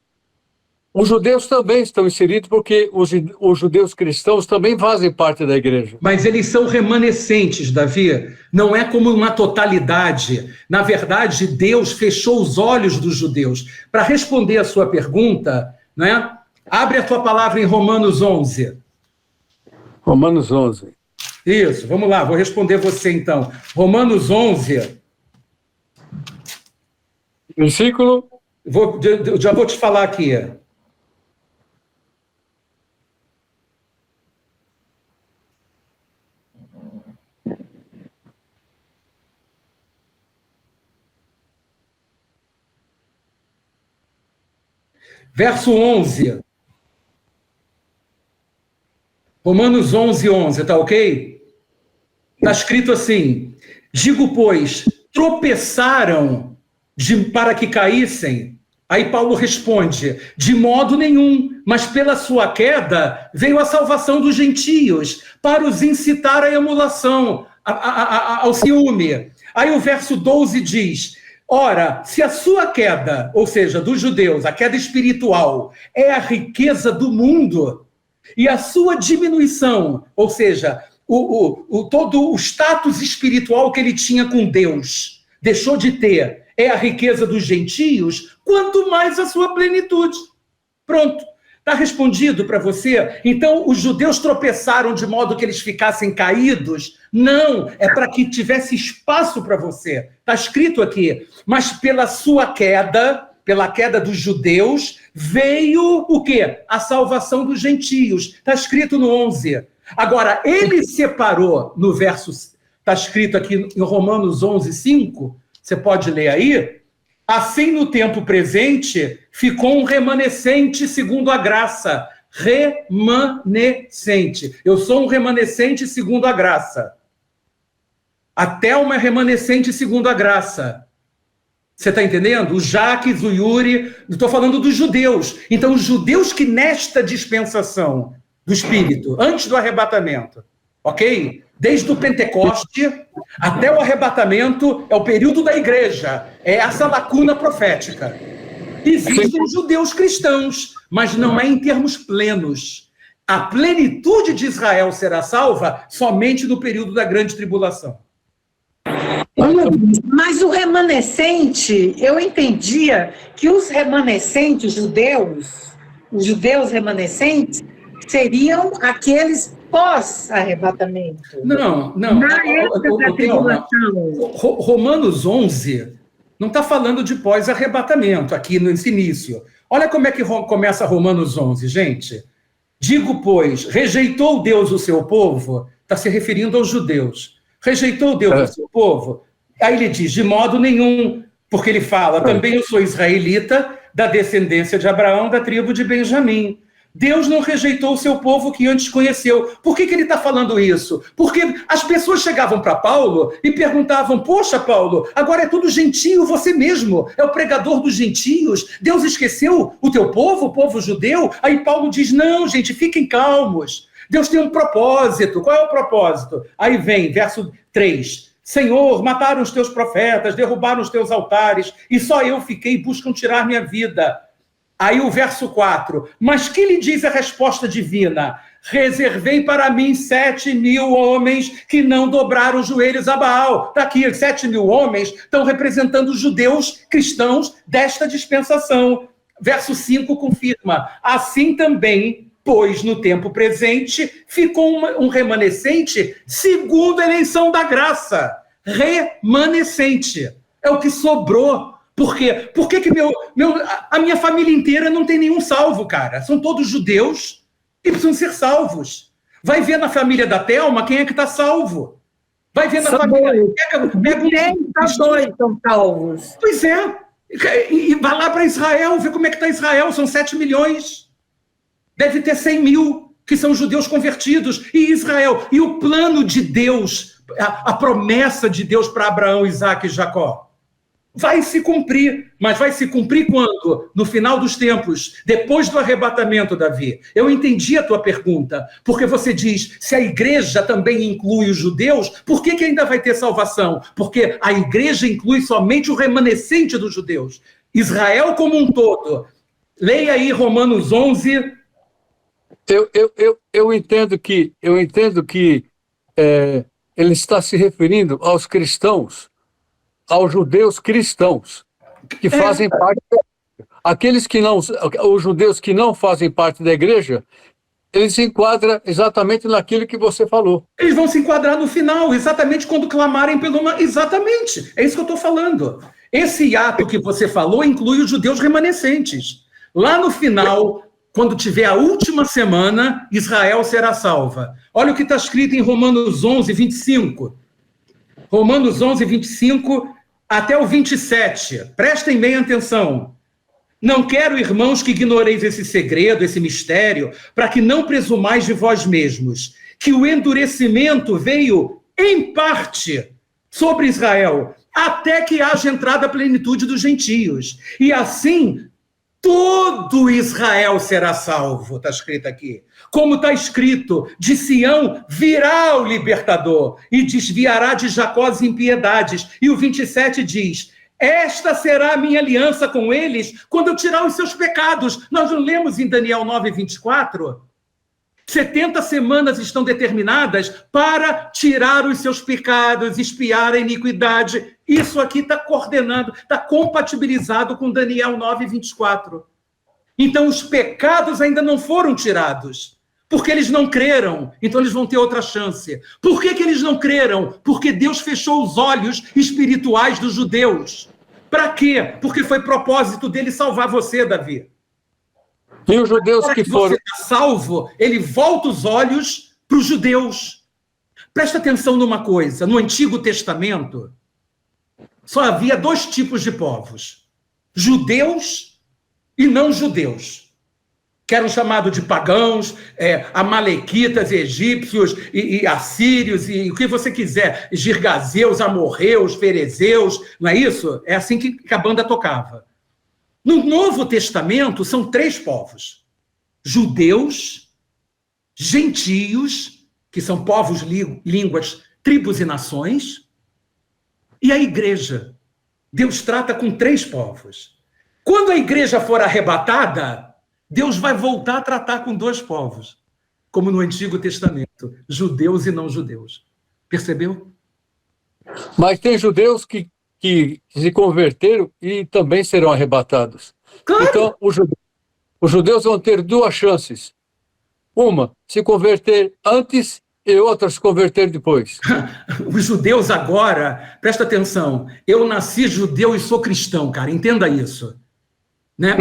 os judeus também estão inseridos, porque os judeus cristãos também fazem parte da igreja. Mas eles são remanescentes, Davi. Não é como uma totalidade. Na verdade, Deus fechou os olhos dos judeus. Para responder a sua pergunta, né? Abre a tua palavra em Romanos 11. Romanos 11. Isso, vamos lá, vou responder você então. Romanos 11. Versículo? Já vou te falar aqui. Verso 11. Romanos 11, 11, tá ok? Está escrito assim: digo, pois, tropeçaram para que caíssem? Aí Paulo responde: de modo nenhum, mas pela sua queda veio a salvação dos gentios, para os incitar à emulação, ao ciúme. Aí o verso 12 diz: ora, se a sua queda, ou seja, dos judeus, a queda espiritual, é a riqueza do mundo, e a sua diminuição, ou seja, todo o status espiritual que ele tinha com Deus, deixou de ter, é a riqueza dos gentios, quanto mais a sua plenitude. Pronto, está respondido para você? Então, os judeus tropeçaram de modo que eles ficassem caídos? Não, é para que tivesse espaço para você. Está escrito aqui, mas pela sua queda, pela queda dos judeus, veio o quê? A salvação dos gentios. Está escrito no 11. Agora, ele separou no verso, está escrito aqui em Romanos 11, 5, você pode ler aí, assim no tempo presente ficou um remanescente segundo a graça. Remanescente. Eu sou um remanescente segundo a graça. A Thelma é remanescente segundo a graça. Você está entendendo? O Jaques, o Yuri, estou falando dos judeus. Então, os judeus que nesta dispensação do Espírito, antes do arrebatamento, ok? Desde o Pentecoste até o arrebatamento, é o período da igreja, é essa lacuna profética. Existem judeus cristãos, mas não é em termos plenos. A plenitude de Israel será salva somente no período da grande tribulação. Mas o remanescente, eu entendia que os remanescentes judeus, os judeus remanescentes, seriam aqueles pós-arrebatamento. Não. Na época da tribulação. Romanos 11 não está falando de pós-arrebatamento aqui nesse início. Olha como é que começa Romanos 11, gente. Digo, pois, rejeitou Deus o seu povo? Está se referindo aos judeus. Rejeitou Deus o seu povo? Aí ele diz, de modo nenhum, porque ele fala, também eu sou israelita, da descendência de Abraão, da tribo de Benjamim. Deus não rejeitou o seu povo que antes conheceu. Por que ele está falando isso? Porque as pessoas chegavam para Paulo e perguntavam, poxa, Paulo, agora é tudo gentio, você mesmo é o pregador dos gentios, Deus esqueceu o teu povo, o povo judeu? Aí Paulo diz, não, gente, fiquem calmos, Deus tem um propósito. Qual é o propósito? Aí vem, verso 3, Senhor, mataram os teus profetas, derrubaram os teus altares, e só eu fiquei e buscam tirar minha vida. Aí o verso 4, mas que lhe diz a resposta divina? Reservei para mim 7.000 homens que não dobraram os joelhos a Baal. Está aqui, 7.000 homens estão representando os judeus cristãos desta dispensação. Verso 5 confirma, assim também, pois no tempo presente ficou um remanescente segundo a eleição da graça. Remanescente. É o que sobrou. Por quê? Por que a minha família inteira não tem nenhum salvo, cara? São todos judeus e precisam ser salvos. Vai ver na família da Thelma quem é que está salvo. Vai ver na família... Dois são salvos. Pois é. E vai lá para Israel, ver como é que está Israel. São 7 milhões. Deve ter 100 mil que são judeus convertidos. E Israel. E o plano de Deus, a promessa de Deus para Abraão, Isaac e Jacó. Vai se cumprir, mas vai se cumprir quando? No final dos tempos, depois do arrebatamento, Davi. Eu entendi a tua pergunta, porque você diz, se a igreja também inclui os judeus, por que ainda vai ter salvação? Porque a igreja inclui somente o remanescente dos judeus. Israel como um todo. Leia aí Romanos 11. Eu entendo que ele está se referindo aos cristãos, aos judeus cristãos, que fazem parte da igreja. Aqueles que não, os judeus que não fazem parte da igreja, eles se enquadram exatamente naquilo que você falou. Eles vão se enquadrar no final, exatamente quando clamarem pelo... Exatamente, é isso que eu estou falando. Esse ato que você falou inclui os judeus remanescentes. Lá no final, quando tiver a última semana, Israel será salva. Olha o que está escrito em Romanos 11, 25. Romanos 11, 25 até o 27. Prestem bem atenção. Não quero, irmãos, que ignoreis esse segredo, esse mistério, para que não presumais de vós mesmos, que o endurecimento veio, em parte, sobre Israel, até que haja entrada a plenitude dos gentios. E assim, todo Israel será salvo, está escrito aqui. Como está escrito, de Sião virá o libertador e desviará de Jacó as impiedades. E o 27 diz, esta será a minha aliança com eles quando eu tirar os seus pecados. Nós não lemos em Daniel 9, 24? 70 semanas estão determinadas para tirar os seus pecados, expiar a iniquidade. Isso aqui está coordenado, está compatibilizado com Daniel 9, 24. Então, os pecados ainda não foram tirados, porque eles não creram, então eles vão ter outra chance. Por que eles não creram? Porque Deus fechou os olhos espirituais dos judeus. Para quê? Porque foi propósito dele salvar você, Davi. E os judeus que foram... Você está salvo, ele volta os olhos para os judeus. Presta atenção numa coisa, no Antigo Testamento, só havia 2 tipos de povos, judeus e não judeus, que eram chamados de pagãos, amalequitas, egípcios e assírios, e o que você quiser, girgazeus, amorreus, ferezeus, não é isso? É assim que a banda tocava. No Novo Testamento, são 3 povos, judeus, gentios, que são povos, línguas, tribos e nações, e a igreja. Deus trata com 3 povos. Quando a igreja for arrebatada, Deus vai voltar a tratar com 2 povos, como no Antigo Testamento, judeus e não judeus. Percebeu? Mas tem judeus que se converteram e também serão arrebatados. Claro. Então, os judeus vão ter duas chances. Uma, se converter antes e outra, se converter depois. Os judeus agora, presta atenção, eu nasci judeu e sou cristão, cara, entenda isso. Né?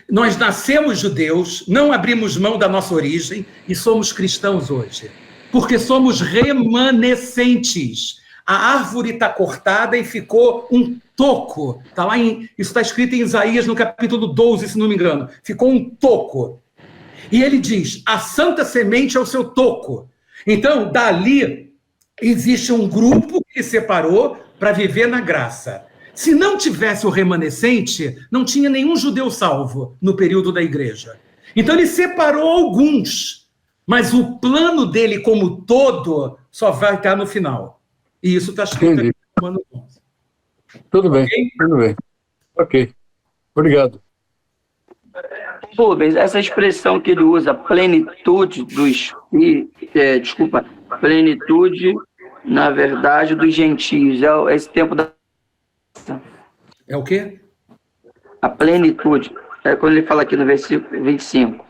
Nós nascemos judeus, não abrimos mão da nossa origem e somos cristãos hoje. Porque somos remanescentes. A árvore está cortada e ficou um toco. Isso está escrito em Isaías no capítulo 12, se não me engano. Ficou um toco. E ele diz, a santa semente é o seu toco. Então, dali, existe um grupo que se separou para viver na graça. Se não tivesse o remanescente, não tinha nenhum judeu salvo no período da igreja. Então, ele separou alguns, mas o plano dele como todo só vai estar no final. E isso está escrito aqui no Romanos 11. Tudo bem, tudo bem. Ok, obrigado. Rubens, essa expressão que ele usa, plenitude plenitude, na verdade, dos gentios, é esse tempo da... É o quê? A plenitude, é quando ele fala aqui no versículo 25,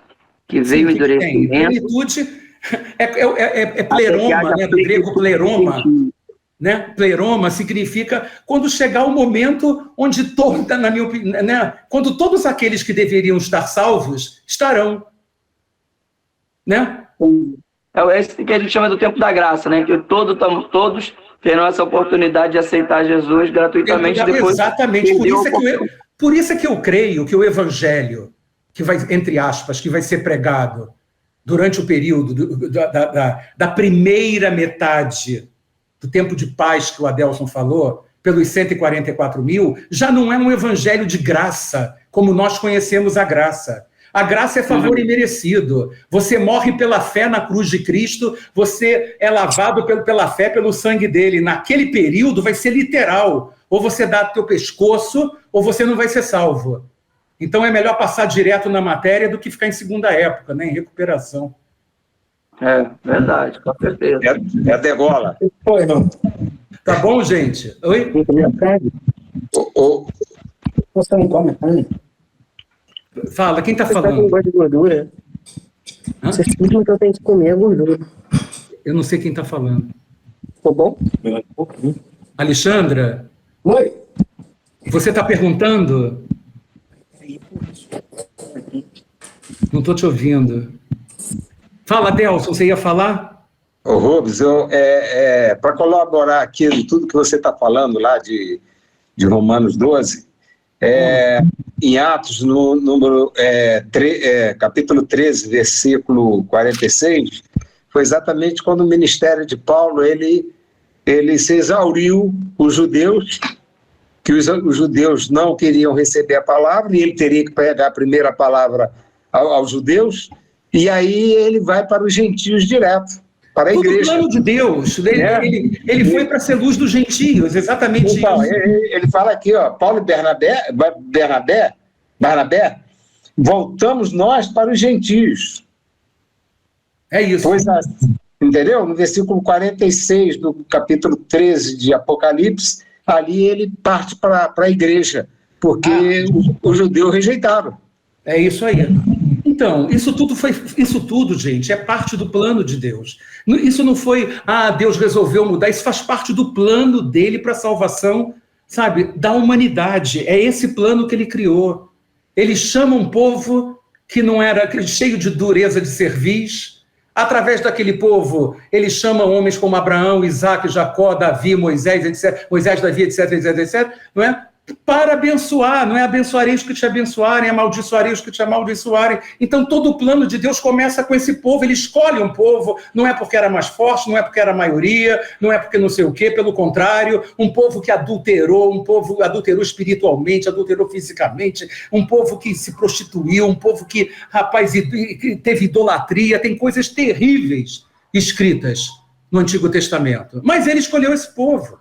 que veio o endurecimento... Plenitude é pleroma, né, do grego pleroma. Né? Pleroma significa quando chegar o momento onde na minha opinião, né? Quando todos aqueles que deveriam estar salvos estarão, né? É esse que a gente chama do tempo da graça, né? Que todos terão essa oportunidade de aceitar Jesus gratuitamente depois. Exatamente. Por isso é que eu creio que o evangelho, que vai, entre aspas, que vai ser pregado durante o período da primeira metade do tempo de paz que o Adelson falou, pelos 144 mil, já não é um evangelho de graça, como nós conhecemos a graça. A graça é favor imerecido. Você morre pela fé na cruz de Cristo, você é lavado pela fé pelo sangue dele. Naquele período vai ser literal. Ou você dá teu pescoço, ou você não vai ser salvo. Então é melhor passar direto na matéria do que ficar em segunda época, né, em recuperação. É, verdade, com certeza. É a degola. Foi, não. Tá bom, gente? Oi? Você não come carne? Fala, quem tá Você falando? não gosta de gordura? Você cisma que eu tenho que comer a gordura. Eu não sei quem tá falando. Ficou bom? Alexandra? Oi? Você tá perguntando? Não tô te ouvindo. Fala, Delson, você ia falar? Ô, Rubens, para colaborar aqui em tudo que você está falando lá de Romanos 12, em Atos, capítulo 13, versículo 46, foi exatamente quando o ministério de Paulo, ele se exauriu os judeus, que os judeus não queriam receber a palavra, e ele teria que pregar a primeira palavra aos judeus, e aí ele vai para os gentios direto, para a igreja. Tudo plano de Deus. Ele foi para ser luz dos gentios, exatamente então, isso. Ele fala aqui, ó, Paulo e Barnabé, voltamos nós para os gentios. É isso. Pois, entendeu? No versículo 46 do capítulo 13 de Apocalipse, ali ele parte para a igreja, porque os judeus rejeitaram. É isso aí. Então, isso tudo, gente, é parte do plano de Deus. Isso não foi, Deus resolveu mudar, isso faz parte do plano dele para a salvação, sabe, da humanidade. É esse plano que ele criou. Ele chama um povo que não era cheio de dureza de cerviz. Através daquele povo, ele chama homens como Abraão, Isaac, Jacó, Davi, Moisés, etc. Moisés, Davi, etc, etc, etc, não é? Para abençoar, não é abençoarei os que te abençoarem, amaldiçoarei os que te amaldiçoarem. Então todo o plano de Deus começa com esse povo, ele escolhe um povo, não é porque era mais forte, não é porque era a maioria, não é porque não sei o quê, pelo contrário, um povo que adulterou, um povo adulterou espiritualmente, adulterou fisicamente, um povo que se prostituiu, um povo que, rapaz, teve idolatria, tem coisas terríveis escritas no Antigo Testamento. Mas ele escolheu esse povo.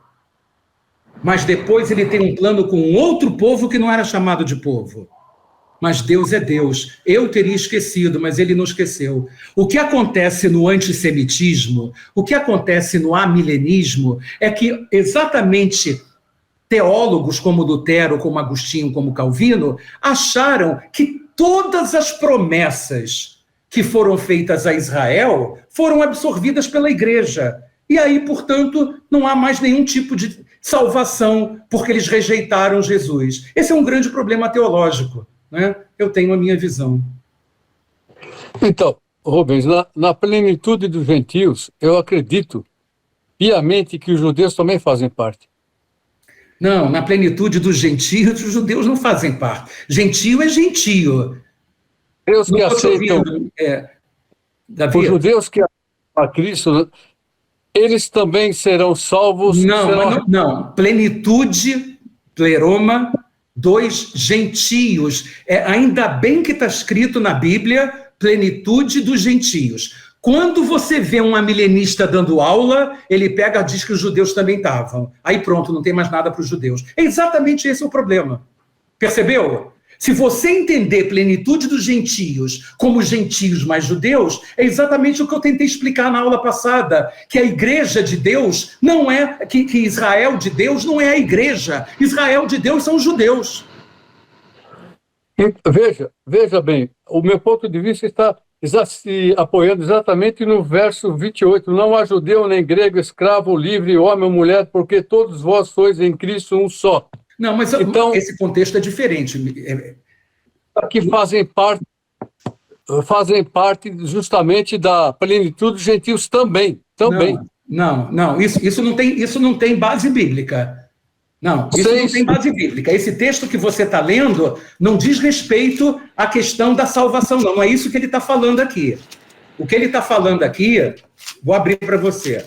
Mas depois ele tem um plano com um outro povo que não era chamado de povo. mas Deus é Deus. Eu teria esquecido, mas ele não esqueceu. O que acontece no antissemitismo, o que acontece no amilenismo, é que exatamente teólogos como Lutero, como Agostinho, como Calvino, acharam que todas as promessas que foram feitas a Israel foram absorvidas pela igreja. E aí, portanto, não há mais nenhum tipo de salvação, porque eles rejeitaram Jesus. Esse é um grande problema teológico, né? Eu tenho a minha visão. Então, Rubens, na plenitude dos gentios, eu acredito piamente que os judeus também fazem parte. Não, na plenitude dos gentios, os judeus não fazem parte. Gentio é gentio. Deus que aceitam, Davi? os judeus que aceitam a Cristo, eles também serão salvos? Não. Plenitude, pleroma, dos gentios. Ainda bem que está escrito na Bíblia, plenitude dos gentios. Quando você vê um amilenista dando aula, ele pega e diz que os judeus também estavam. Aí pronto, não tem mais nada para os judeus. É exatamente esse o problema. Percebeu? Se você entender plenitude dos gentios como gentios mais judeus, é exatamente o que eu tentei explicar na aula passada, que a igreja de Deus não é, que Israel de Deus não é a igreja. Israel de Deus são os judeus. Veja bem, o meu ponto de vista está se apoiando exatamente no verso 28. Não há judeu nem grego, escravo, livre, homem ou mulher, porque todos vós sois em Cristo um só. Não, mas então, esse contexto é diferente. Que fazem parte justamente da plenitude dos gentios também. Não, isso não tem base bíblica. Não, isso não tem base bíblica. Esse texto que você está lendo não diz respeito à questão da salvação, não é isso que ele está falando aqui. O que ele está falando aqui, vou abrir para você.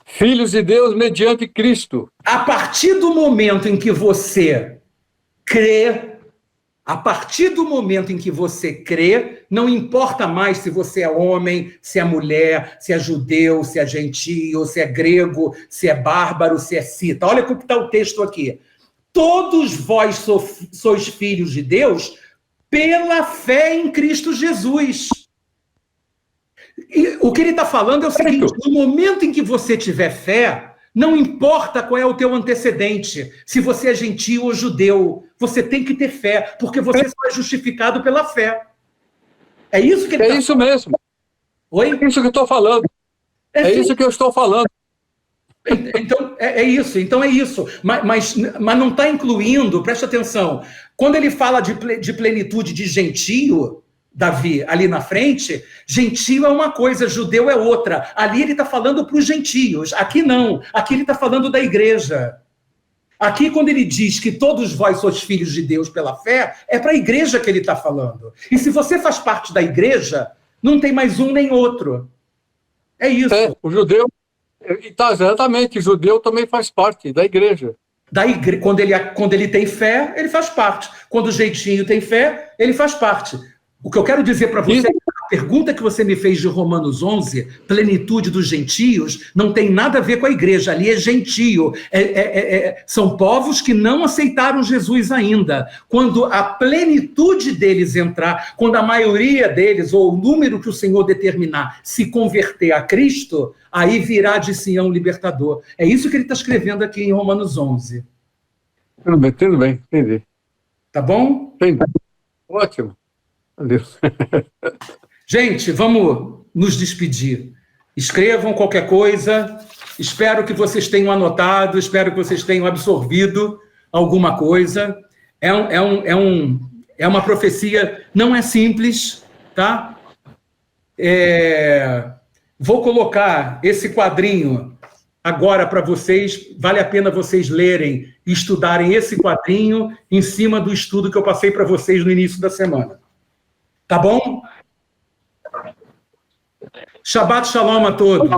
Filhos de Deus mediante Cristo. A partir do momento em que você crê, não importa mais se você é homem, se é mulher, se é judeu, se é gentio, se é grego, se é bárbaro, se é cita. Olha como está o texto aqui. Todos vós sois filhos de Deus pela fé em Cristo Jesus. E o que ele está falando é o seguinte: no momento em que você tiver fé, não importa qual é o teu antecedente, se você é gentio ou judeu, você tem que ter fé, porque você só é justificado pela fé. É isso que ele está falando. Isso mesmo. Oi? É isso que eu estou falando. É isso que eu estou falando. Então, é isso. Então, é isso. Mas não está incluindo, preste atenção, quando ele fala de plenitude de gentio, Davi, ali na frente, gentio é uma coisa, judeu é outra. Ali ele está falando para os gentios, aqui não. Aqui ele está falando da igreja. Aqui, quando ele diz que todos vós sois filhos de Deus pela fé, é para a igreja que ele está falando. E se você faz parte da igreja, não tem mais um nem outro. É isso. O judeu, exatamente, o judeu também faz parte da igreja. Quando ele tem fé, ele faz parte. Quando o jeitinho tem fé, ele faz parte. O que eu quero dizer para você, a pergunta que você me fez de Romanos 11, plenitude dos gentios, não tem nada a ver com a igreja, ali é gentio, são povos que não aceitaram Jesus ainda. Quando a plenitude deles entrar, quando a maioria deles, ou o número que o Senhor determinar, se converter a Cristo, aí virá de Sião libertador. É isso que ele está escrevendo aqui em Romanos 11. Tudo bem, entendi. Tá bom? Entendi. Ótimo. Adeus. Gente, vamos nos despedir. Escrevam qualquer coisa. Espero que vocês tenham anotado, espero que vocês tenham absorvido alguma coisa. É uma profecia, não é simples, tá? Vou colocar esse quadrinho agora para vocês. Vale a pena vocês lerem e estudarem esse quadrinho em cima do estudo que eu passei para vocês no início da semana. Tá bom? Shabbat Shalom a todos.